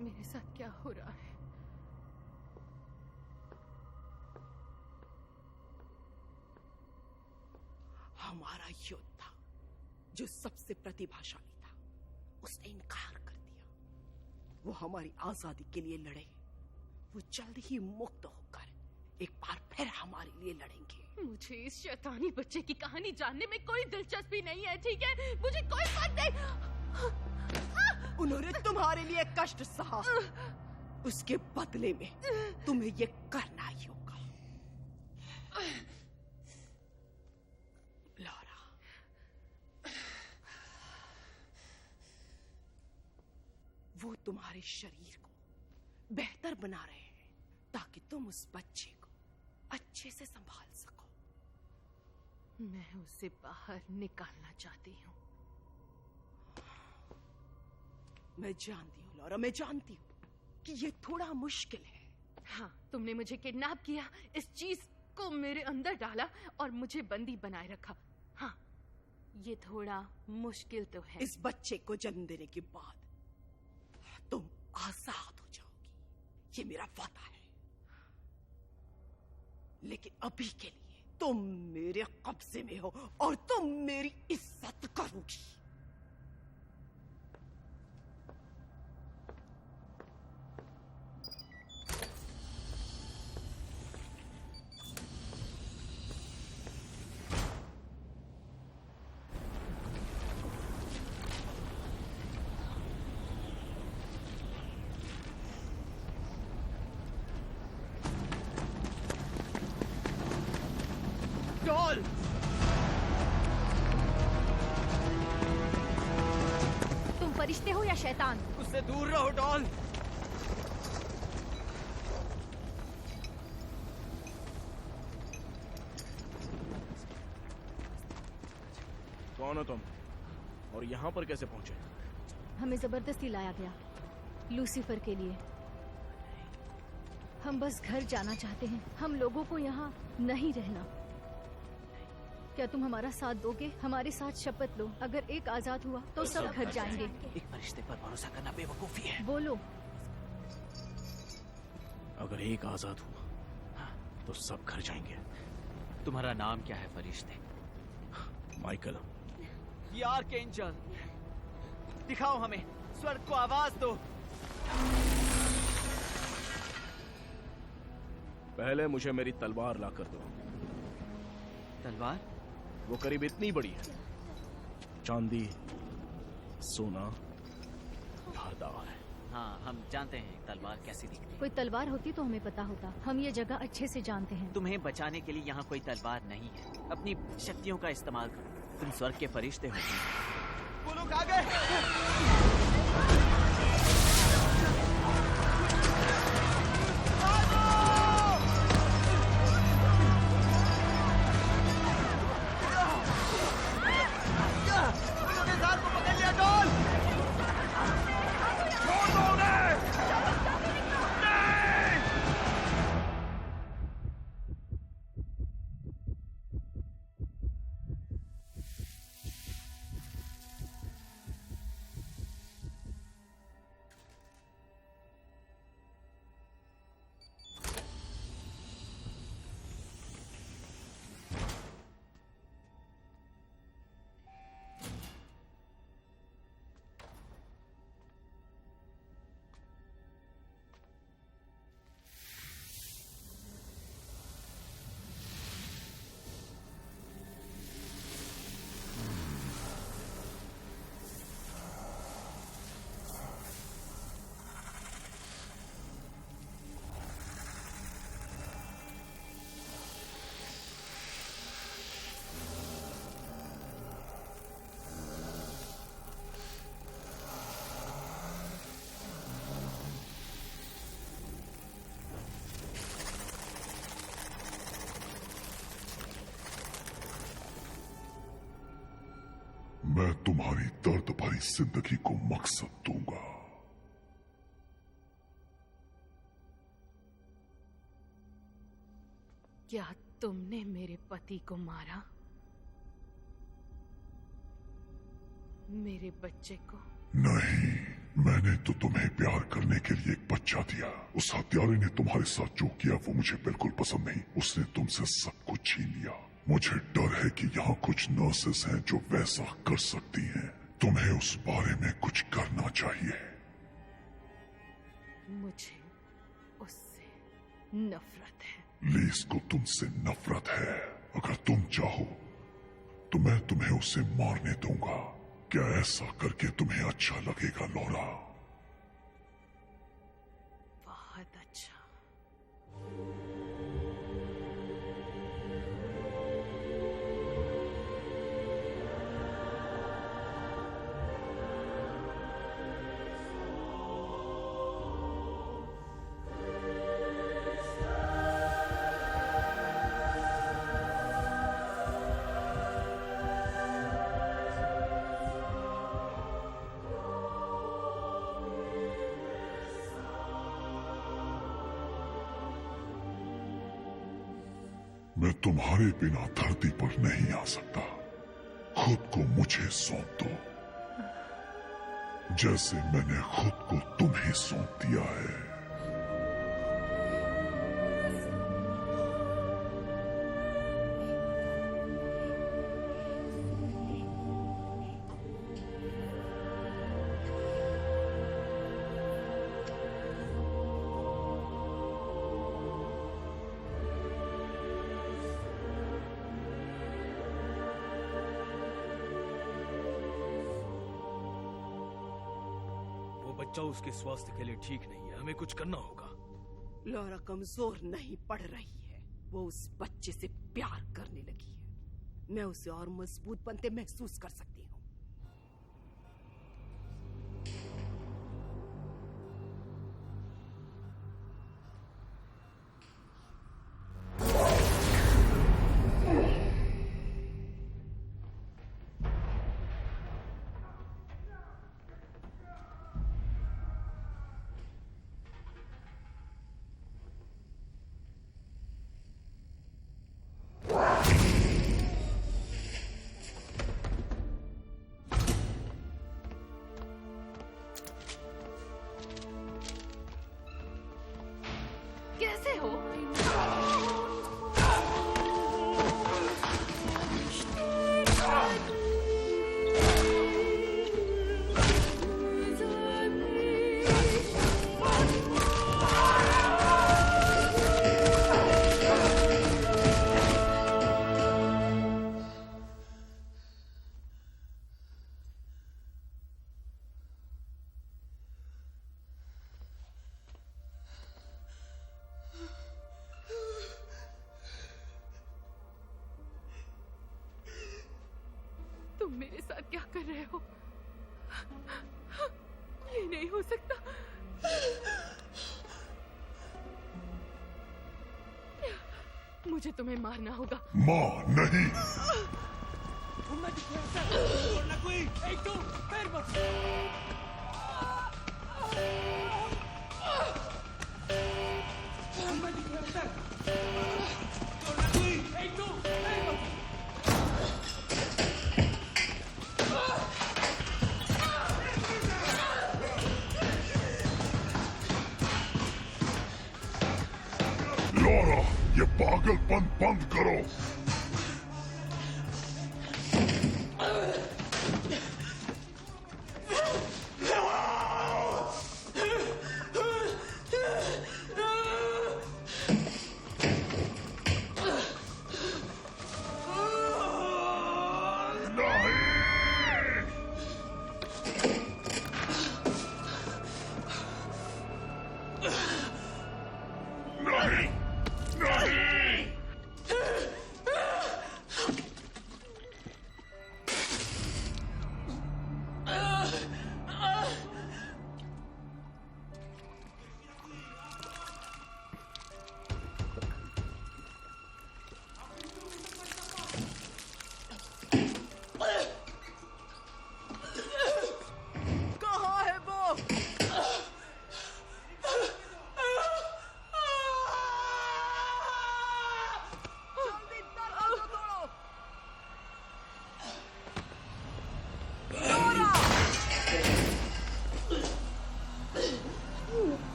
मेरे साथ क्या हो रहा है? हमारा योद्धा, जो सबसे प्रतिभाशाली था, उसने इनकार कर दिया। वो हमारी आजादी के लिए लड़े। वो जल्द ही मुक्त होकर एक बार फिर हमारे लिए लड़ेंगे। मुझे इस शैतानी बच्चे की कहानी जानने में कोई दिलचस्पी नहीं है, ठीक है? मुझे कोई बात नहीं। उन्होंने तुम्हारे लिए कष्ट सहा, उसके बदले में तुम्हें ये करना ही होगा। लौरा, वो तुम्हारे शरीर को बेहतर बना रहे हैं ताकि तुम उस बच्चे को अच्छे से संभाल सको। मैं उसे बाहर निकालना चाहती हूँ। मैं जानती हूँ लौरा, मैं जानती हूँ कि ये थोड़ा मुश्किल है। हाँ, तुमने मुझे किडनैप किया, इस चीज को मेरे अंदर डाला और मुझे बंदी बनाए रखा। हाँ, ये थोड़ा मुश्किल तो है। इस बच्चे को जन्म देने के बाद तुम आजाद हो जाओगी, ये मेरा वादा है। लेकिन अभी के लिए तुम मेरे कब्जे में हो और तुम मेरी इज्जत करोगी। शैतान। उससे दूर रहो डॉल। कौन हो तुम और यहाँ पर कैसे पहुंचे? हमें जबरदस्ती लाया गया लूसीफर के लिए। हम बस घर जाना चाहते हैं। हम लोगों को यहाँ नहीं रहना। क्या तुम हमारा साथ दोगे? हमारे साथ शपथ लो, अगर एक आजाद हुआ तो सब घर जाएंगे। एक फरिश्ते पर भरोसा करना बेवकूफी है। बोलो। अगर एक आजाद हुआ तो सब घर जाएंगे। तुम्हारा नाम क्या है फरिश्ते? माइकल। ये आर्कएंजल। दिखाओ हमें, स्वर्ग को आवाज दो। पहले मुझे मेरी तलवार ला कर दो। तलवार? वो करीब इतनी बड़ी है, चांदी सोना धारदार है। हाँ, हम जानते हैं तलवार कैसी दिखती है। कोई तलवार होती तो हमें पता होता। हम ये जगह अच्छे से जानते हैं। तुम्हें बचाने के लिए यहाँ कोई तलवार नहीं है। अपनी शक्तियों का इस्तेमाल करो। तुम स्वर्ग के फरिश्ते हो। वो लोग आ गए। मैं तुम्हारी दर्द भरी जिंदगी को मकसद दूंगा। क्या तुमने मेरे पति को मारा? मेरे बच्चे को? नहीं, मैंने तो तुम्हें प्यार करने के लिए एक बच्चा दिया। उस हत्यारे ने तुम्हारे साथ जो किया वो मुझे बिल्कुल पसंद नहीं। उसने तुमसे सब कुछ छीन लिया। मुझे डर है कि यहाँ कुछ नर्सेस हैं जो वैसा कर सकती हैं। तुम्हें उस बारे में कुछ करना चाहिए। मुझे उससे नफरत है। लीस को तुमसे नफरत है। अगर तुम चाहो तो मैं तुम्हें उसे मारने दूंगा। क्या ऐसा करके तुम्हें अच्छा लगेगा लौरा? बहुत अच्छा। मैं तुम्हारे बिना धरती पर नहीं आ सकता। खुद को मुझे सौंप दो, जैसे मैंने खुद को तुम्हें सौंप दिया है। बच्चा उसके स्वास्थ्य के लिए ठीक नहीं है। हमें कुछ करना होगा। लौरा कमजोर नहीं पड़ रही है। वो उस बच्चे से प्यार करने लगी है। मैं उसे और मजबूत बनते महसूस कर सकती हूँ। कैसे हो? तुम मेरे साथ क्या कर रहे हो? ये नहीं हो सकता। मुझे तुम्हें मारना होगा। माँ नहीं। लॉरा, ये पागलपन बंद करो।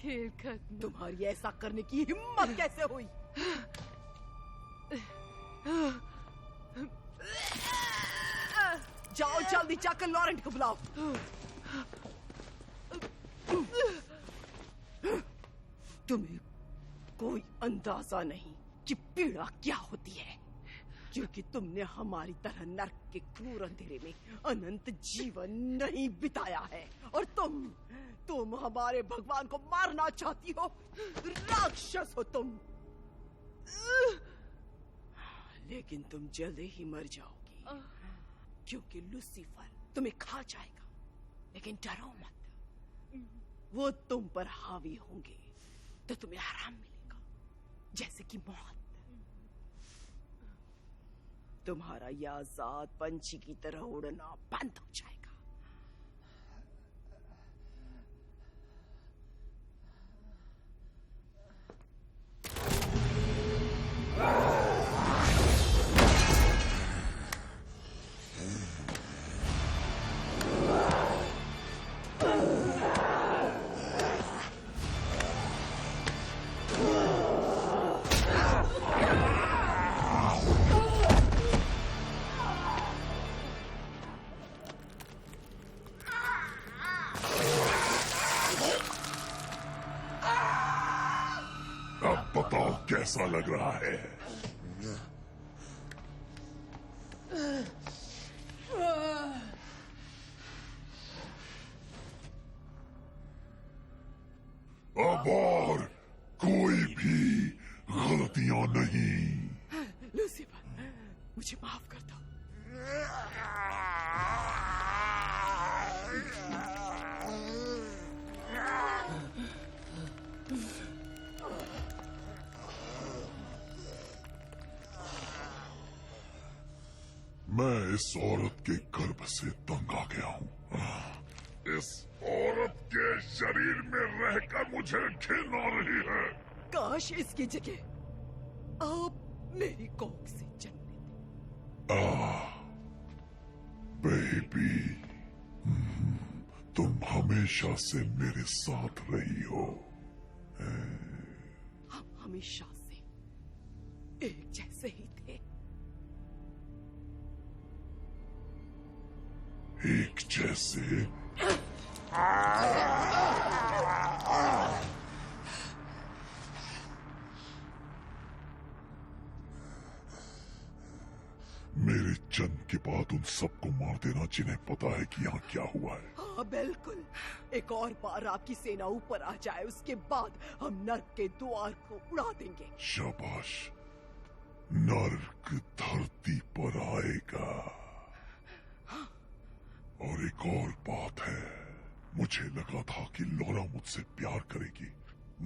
खेल खत्म। तुम्हारी ऐसा करने की हिम्मत कैसे हुई? जाओ जल्दी जाकर लॉरेंट को बुलाओ। तुम्हें कोई अंदाजा नहीं कि पीड़ा क्या होती है, क्योंकि तुमने हमारी तरह नर्क के क्रूर अंधेरे में अनंत जीवन नहीं बिताया है। और तुम हमारे भगवान को मारना चाहती हो। राक्षस हो तुम। लेकिन तुम जल्दी ही मर जाओगी, क्योंकि लूसीफर तुम्हें खा जाएगा। लेकिन डरो मत, वो तुम पर हावी होंगे तो तुम्हें आराम मिलेगा, जैसे कि मौत। तुम्हारा ये आजाद पंछी की तरह उड़ना बंद हो जाएगा। कैसा लग रहा है? अब और कोई भी गलतियां नहीं। लूसीफर, मुझे माफ कर दो। मैं इस औरत के गर्भ से तंग आ गया हूँ। इस औरत के शरीर में रहकर मुझे घिन आ रही है। काश इसकी जगह आप मेरी कोख से जन्म लेते। बेबी, तुम हमेशा से मेरे साथ रही हो। हम हमेशा से एक जैसे ही थे। एक जैसे? मेरे जन्म के बाद उन सबको मार देना जिन्हें पता है कि यहाँ क्या हुआ है। हाँ बिल्कुल। एक और बार आपकी सेना ऊपर आ जाए, उसके बाद हम नर्क के द्वार को उड़ा देंगे। शाबाश। नर्क धरती पर आएगा। और एक और बात है, मुझे लगा था कि लॉरा मुझसे प्यार करेगी।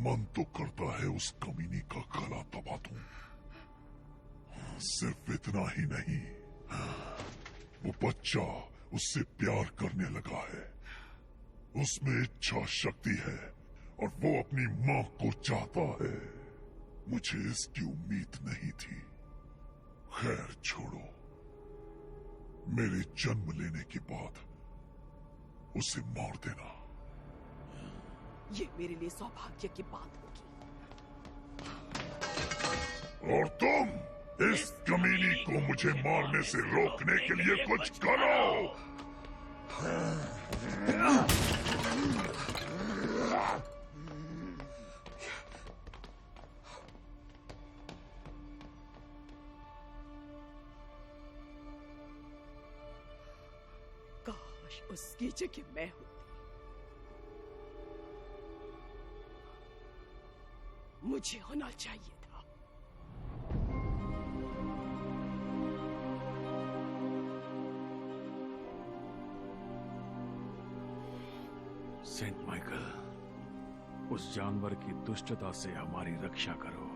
मन तो करता है उस कमीनी का गला दबा दूं। सिर्फ इतना ही नहीं, वो बच्चा उससे प्यार करने लगा है। उसमें इच्छा शक्ति है और वो अपनी मां को चाहता है। मुझे इसकी उम्मीद नहीं थी। खैर छोड़ो, मेरे जन्म लेने के बाद उसे मार देना। ये मेरे लिए सौभाग्य की बात होगी। और तुम इस कमीनी को मुझे मारने से रोकने के लिए कुछ करो। काश उसकी जगह मैं होती। मुझे होना चाहिए था। सेंट माइकल, उस जानवर की दुष्टता से हमारी रक्षा करो।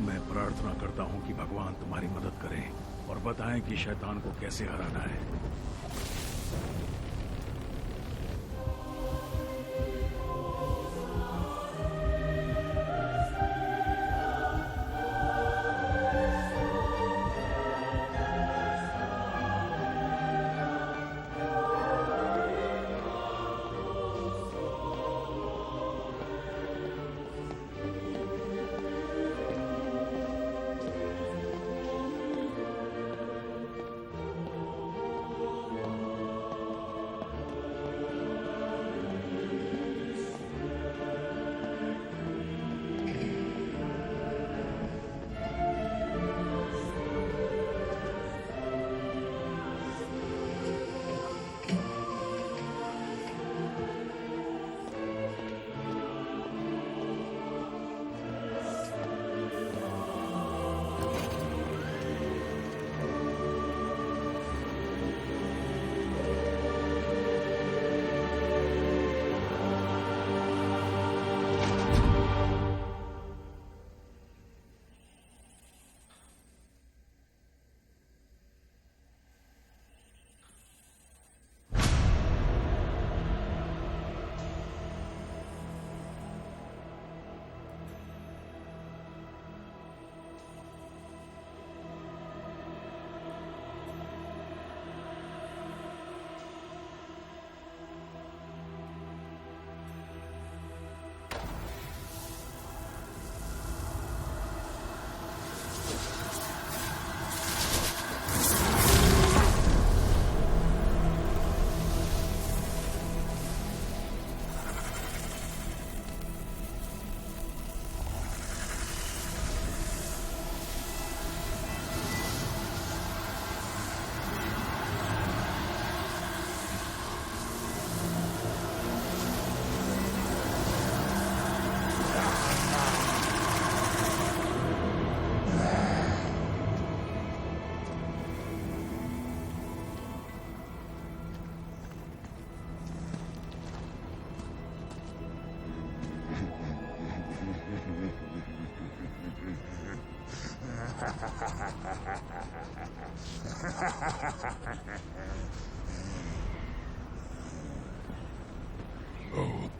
मैं प्रार्थना करता हूं कि भगवान तुम्हारी मदद करें और बताएं कि शैतान को कैसे हराना है।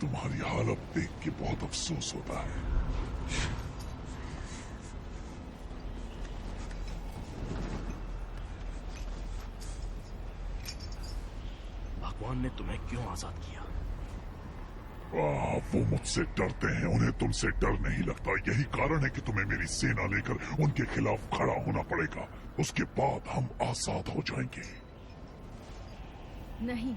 तुम्हारी हालत देख के बहुत अफसोस होता है। भगवान ने तुम्हें क्यों आजाद किया? वो मुझसे डरते हैं, उन्हें तुमसे डर नहीं लगता। यही कारण है कि तुम्हें मेरी सेना लेकर उनके खिलाफ खड़ा होना पड़ेगा। उसके बाद हम आजाद हो जाएंगे। नहीं,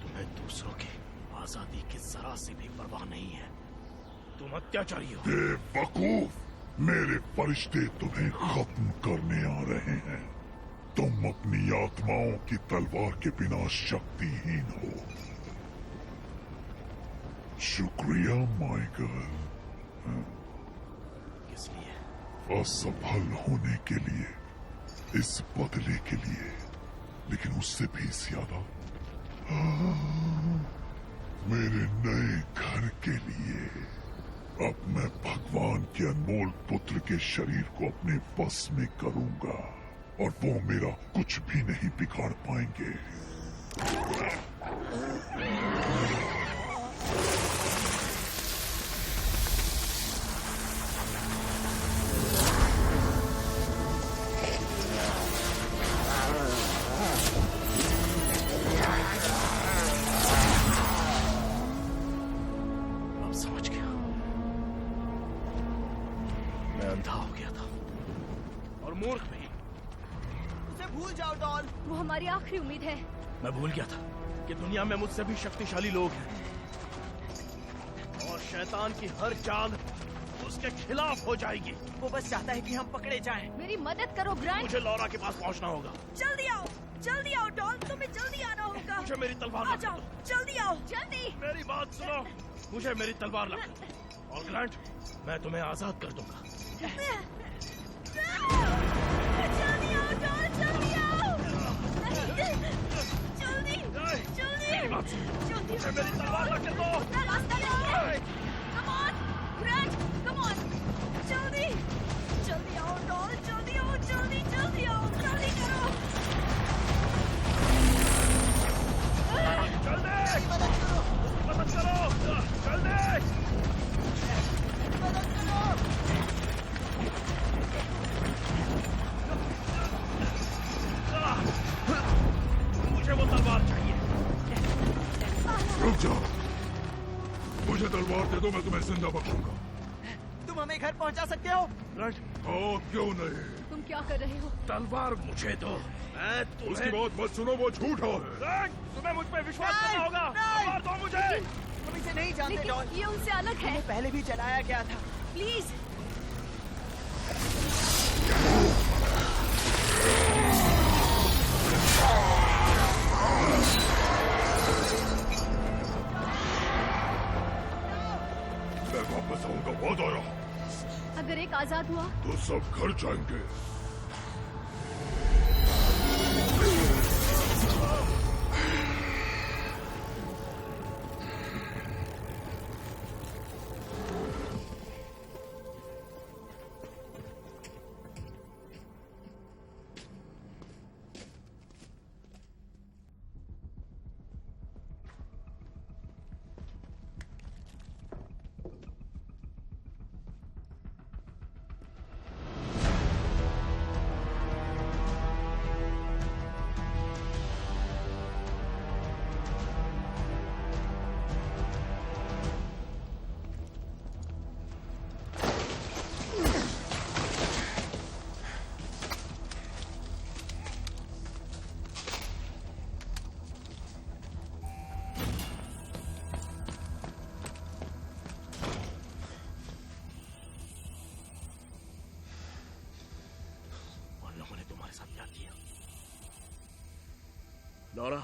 तुम्हें दूसरों की आजादी की जरा सी भी परवाह नहीं है। तुम अत्याचारी हो। बेवकूफ, मेरे फरिश्ते तुम्हें खत्म करने आ रहे हैं। तुम अपनी आत्माओं की तलवार के बिना शक्तिहीन हो। शुक्रिया माय गर्ल। किस लिए? असफल होने के लिए, इस बदले के लिए, लेकिन उससे भी ज्यादा मेरे नए घर के लिए। अब मैं भगवान के अनमोल पुत्र के शरीर को अपने बस में करूंगा और वो मेरा कुछ भी नहीं बिगाड़ पाएंगे। वो हमारी आखिरी उम्मीद है। मैं भूल गया था कि दुनिया में मुझसे भी शक्तिशाली लोग हैं और शैतान की हर चाल उसके खिलाफ हो जाएगी। वो बस चाहता है कि हम पकड़े जाएं। मेरी मदद करो ग्रैंट। मुझे लॉरा के पास पहुंचना होगा। जल्दी आओ डॉल, तुम्हें जल्दी आना होगा। मुझे मेरी तलवार आ जाओ, जल्दी आओ, जल्दी। मेरी बात सुनो, मुझे मेरी तलवार ला और ग्रैंट, मैं तुम्हें आजाद कर दूंगा। जल्दी आओ डॉल, जल्दी आओ। मेरी बात सुनो, मुझे मेरी तलवार ला कर दो। रास्ता लो। Come on, Grant, come on. जल्दी आओ डॉल, जल्दी आओ, जल्दी आओ, जल्दी करो। मदद करो, जल्दी। मुझे वो तलवार चाहिए। रुक जाओ, मुझे तलवार दे दो, मैं तुम्हें जिंदा बख्शूंगा। तुम हमें घर पहुंचा सकते हो? क्यों नहीं? तुम क्या कर रहे हो? तलवार मुझे दो। उसकी बात मत सुनो, वो झूठा है। तुम्हें मुझ पे विश्वास करना होगा। तलवार दो मुझे। तुम इसे नहीं जानते डॉन। ये उनसे अलग है। पहले भी जलाया गया था। प्लीज। मैं वापस आऊंगा, वादा रहा। अगर एक आजाद हुआ तो सब घर जाएंगे। लॉरा,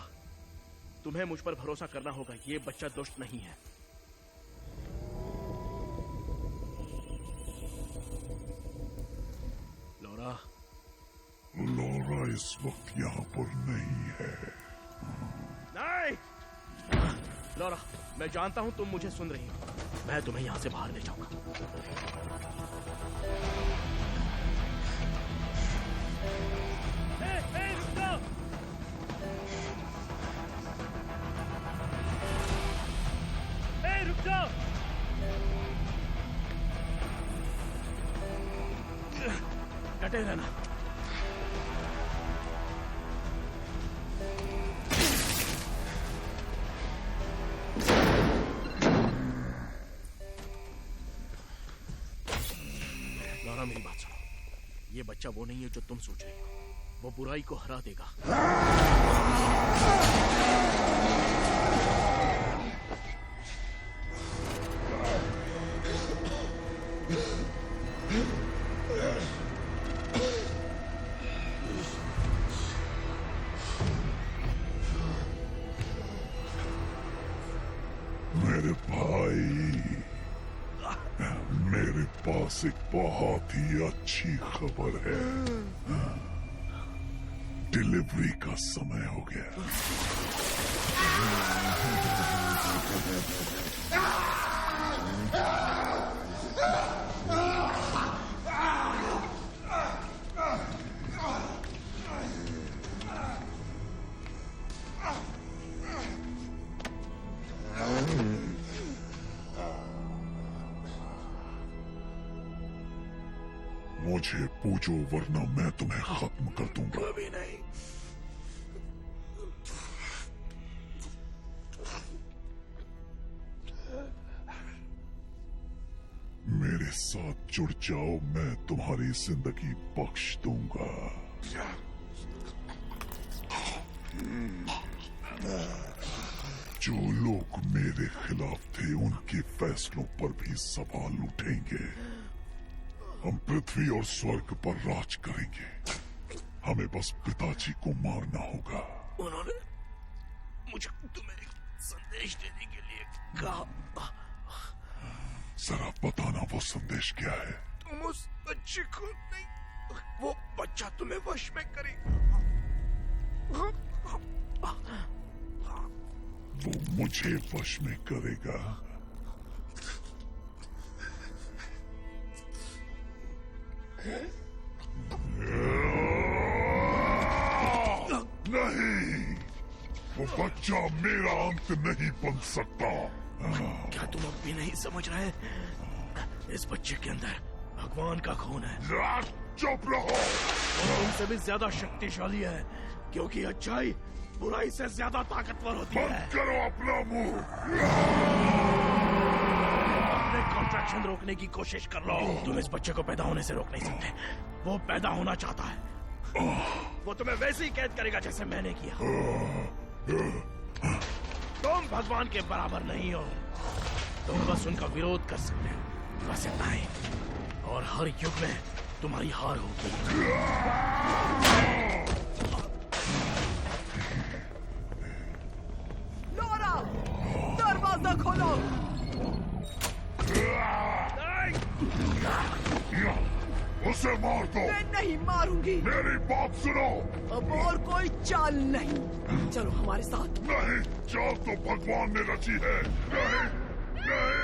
तुम्हें मुझ पर भरोसा करना होगा। ये बच्चा दुष्ट नहीं है। लॉरा, लॉरा इस वक्त यहाँ पर नहीं है। नहीं! लॉरा, मैं जानता हूँ तुम मुझे सुन रही हो। मैं तुम्हें यहाँ से बाहर ले जाऊंगा। रुक जाओ! रुक जाओ! डटे रहना। लॉरा, मेरी बात सुनो। ये बच्चा वो नहीं है जो तुम सोच रही हो। वो बुराई को हरा देगा। मेरे भाई, मेरे पास एक बहुत ही अच्छी खबर है। डिलीवरी का समय हो गया। मुझे पूछो वरना मैं तुम्हें खत्म कर दूंगा। कभी नहीं। मेरे साथ जुड़ जाओ, मैं तुम्हारी जिंदगी बख्श दूंगा। जो लोग मेरे खिलाफ थे उनके फैसलों पर भी सवाल उठेंगे। हम पृथ्वी और स्वर्ग पर राज करेंगे। हमें बस पिताजी को मारना होगा। उन्होंने मुझे तुम्हें एक संदेश देने के लिए कहा। जरा बताना वो संदेश क्या है? तुम उस बच्चे को नहीं, वो बच्चा तुम्हें वश में करेगा। वो मुझे वश में करेगा। नहीं, वो बच्चा मेरा अंत नहीं बन सकता। क्या तुम अब भी नहीं समझ रहे? इस बच्चे के अंदर भगवान का खून है। चुप रहो। वो तुमसे भी ज्यादा शक्तिशाली है, क्योंकि अच्छाई बुराई से ज्यादा ताकतवर होती है। बंद करो अपना मुंह। अपने कॉन्ट्रैक्शन रोकने की कोशिश कर लो। तुम इस बच्चे को पैदा होने से रोक नहीं सकते। वो पैदा होना चाहता है। वो तुम्हें वैसे ही कैद करेगा जैसे मैंने किया। तुम भगवान के बराबर नहीं हो। तुम बस उनका विरोध कर सकते हो, बस इतना ही। और हर युग में तुम्हारी हार होगी। लॉरा, दरवाजा खोलो। उसे मार दो। मैं नहीं मारूंगी। मेरी बात सुनो। अब और कोई चाल नहीं। चलो हमारे साथ। नहीं, चाल तो भगवान ने रची है। नहीं, नहीं।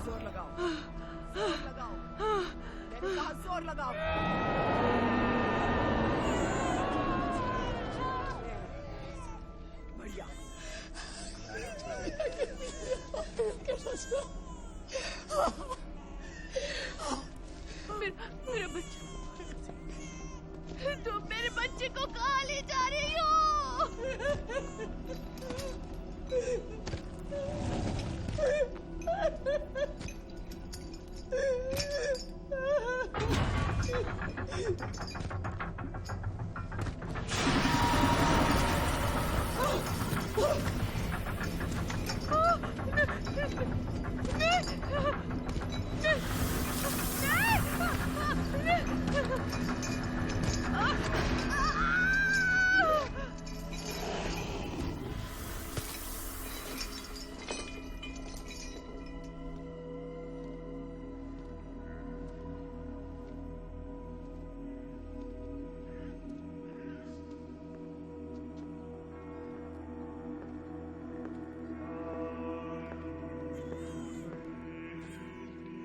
जोर लगाओ, जोर लगाओ। मैंने कहा जोर लगाओ। बढ़िया। मेरा बच्चा, तुम मेरे बच्चे को कहाँ ले जा रही हो?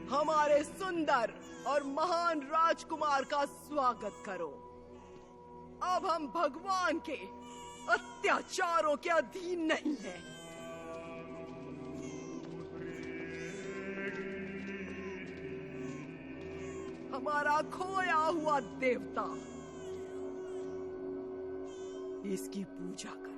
हमारे सुंदर और महान राजकुमार का स्वागत करो। अब हम भगवान के अत्याचारों के अधीन नहीं है। हमारा खोया हुआ देवता, इसकी पूजा कर।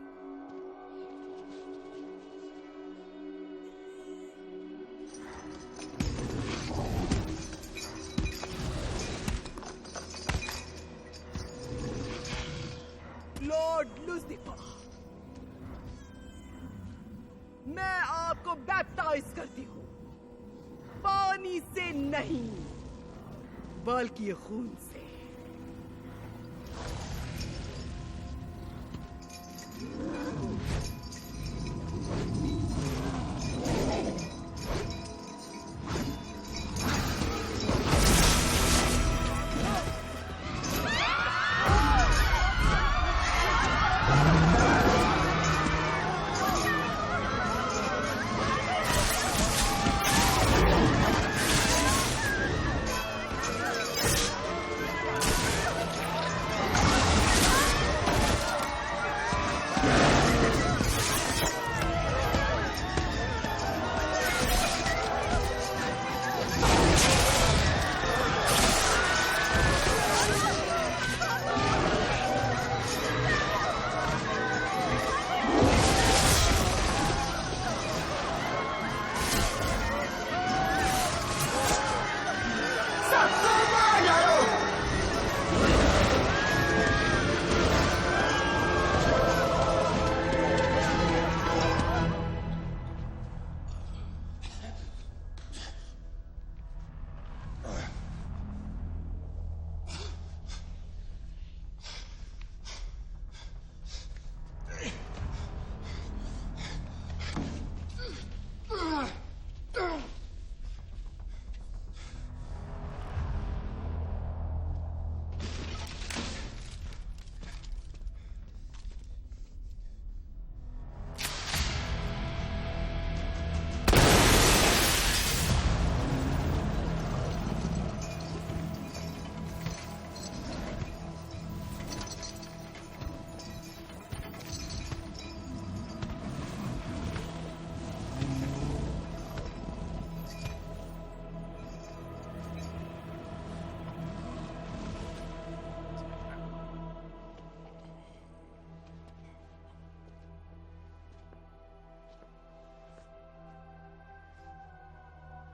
लॉर्ड लूसीफर, मैं आपको बैप्टाइज करती हूँ, पानी से नहीं बल्कि खून से।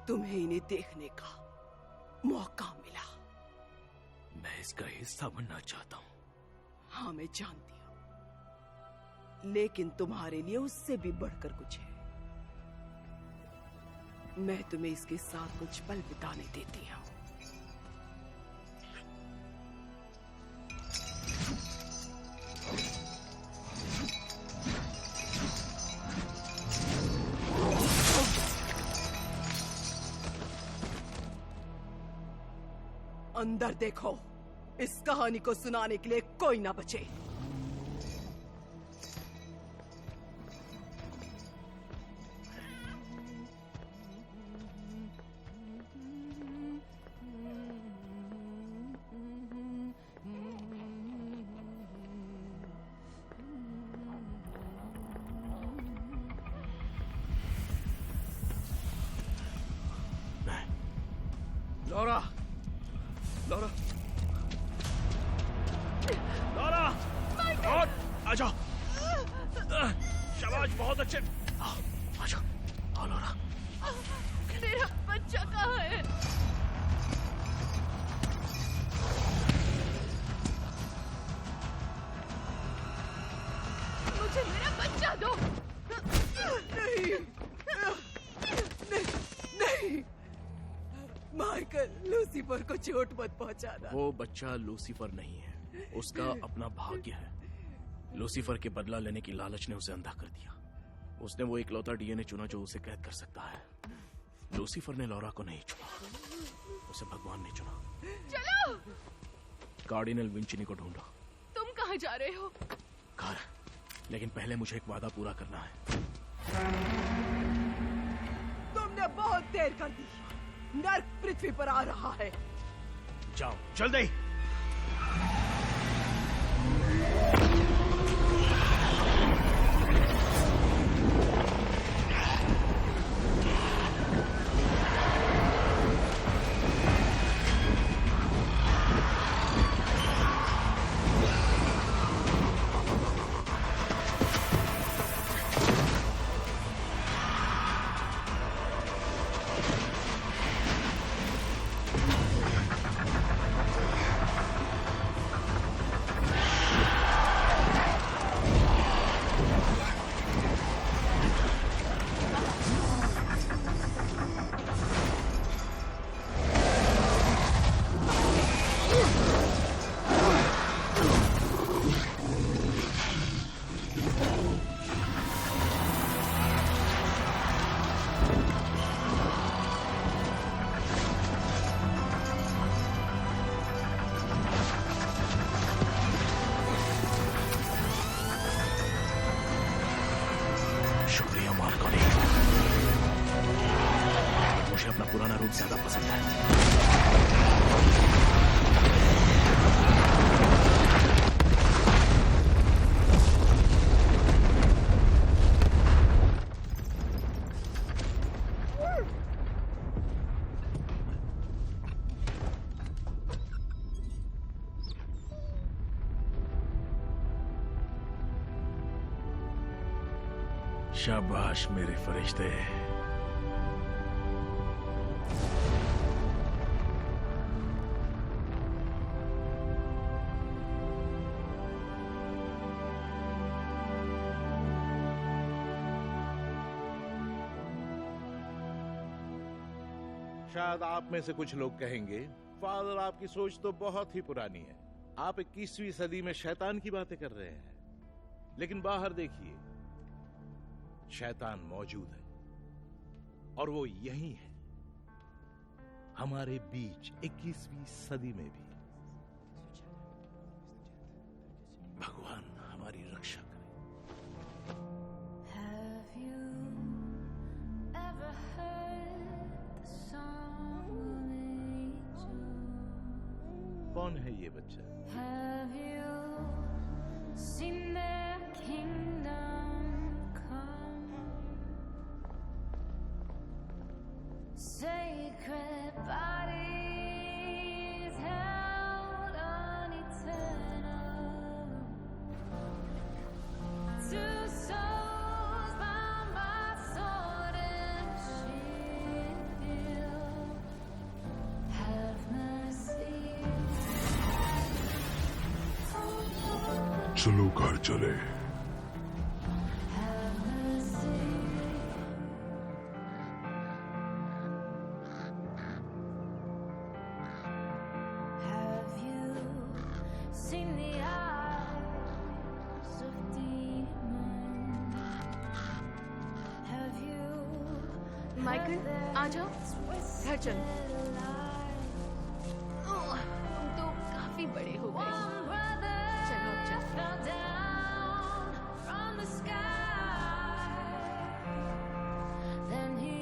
तुम्हें इन्हें देखने का मौका मिला। मैं इसका हिस्सा बनना चाहता हूँ। हाँ, मैं जानती हूँ, लेकिन तुम्हारे लिए उससे भी बढ़कर कुछ है। मैं तुम्हें इसके साथ कुछ पल बिताने देती हूँ। अंदर देखो, इस कहानी को सुनाने के लिए कोई ना बचे। लॉरा, लॉरा, लॉरा, और आजा। शाबाश, बहुत अच्छे। आजा, आओ लॉरा। मेरा बच्चा कहाँ है? मुझे मेरा बच्चा दो। नहीं, नहीं, माइकल, लूसीफर को चोट मत पहुंचाना। वो बच्चा लूसीफर नहीं है, उसका अपना भाग्य है। लूसीफर के बदला लेने की लालच ने उसे अंधा कर दिया। उसने वो इकलौता डीएनए चुना जो उसे कैद कर सकता है। लूसीफर ने लॉरा को नहीं चुना, उसे भगवान ने चुना। चलो, कार्डिनल विंचिनी को ढूंढो। तुम कहाँ जा रहे हो? घर, लेकिन पहले मुझे एक वादा पूरा करना है। तुमने बहुत देर कर दी। नर्क पृथ्वी पर आ रहा है। जाओ, जल्दी। रूप ज्यादा पसंद है। शाबाश मेरे फरिश्ते। शायद आप में से कुछ लोग कहेंगे, फादर आपकी सोच तो बहुत ही पुरानी है। आप 21वीं सदी में शैतान की बातें कर रहे हैं। लेकिन बाहर देखिए, शैतान मौजूद है और वो यही है, हमारे बीच 21वीं सदी में भी। भगवान हमारी रक्षा करे। कौन है ये बच्चा? Have you seen their kingdom come? Sacred bodies held on eternal. Two souls bound by sword and shield. Have mercy. चलो घर चले। Have you seen the eyes of demons? Have you Michael, आ जाओ, घर चलो। ओह, तुम तो काफी बड़े हो गए। चलो अब चलो। fell down from the sky? Then he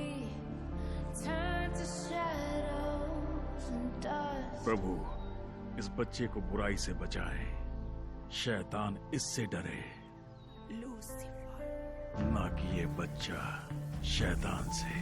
turned to shadows and dust. प्रभु, इस बच्चे को बुराई से बचाए, शैतान इससे डरे, ना कि ये बच्चा शैतान से।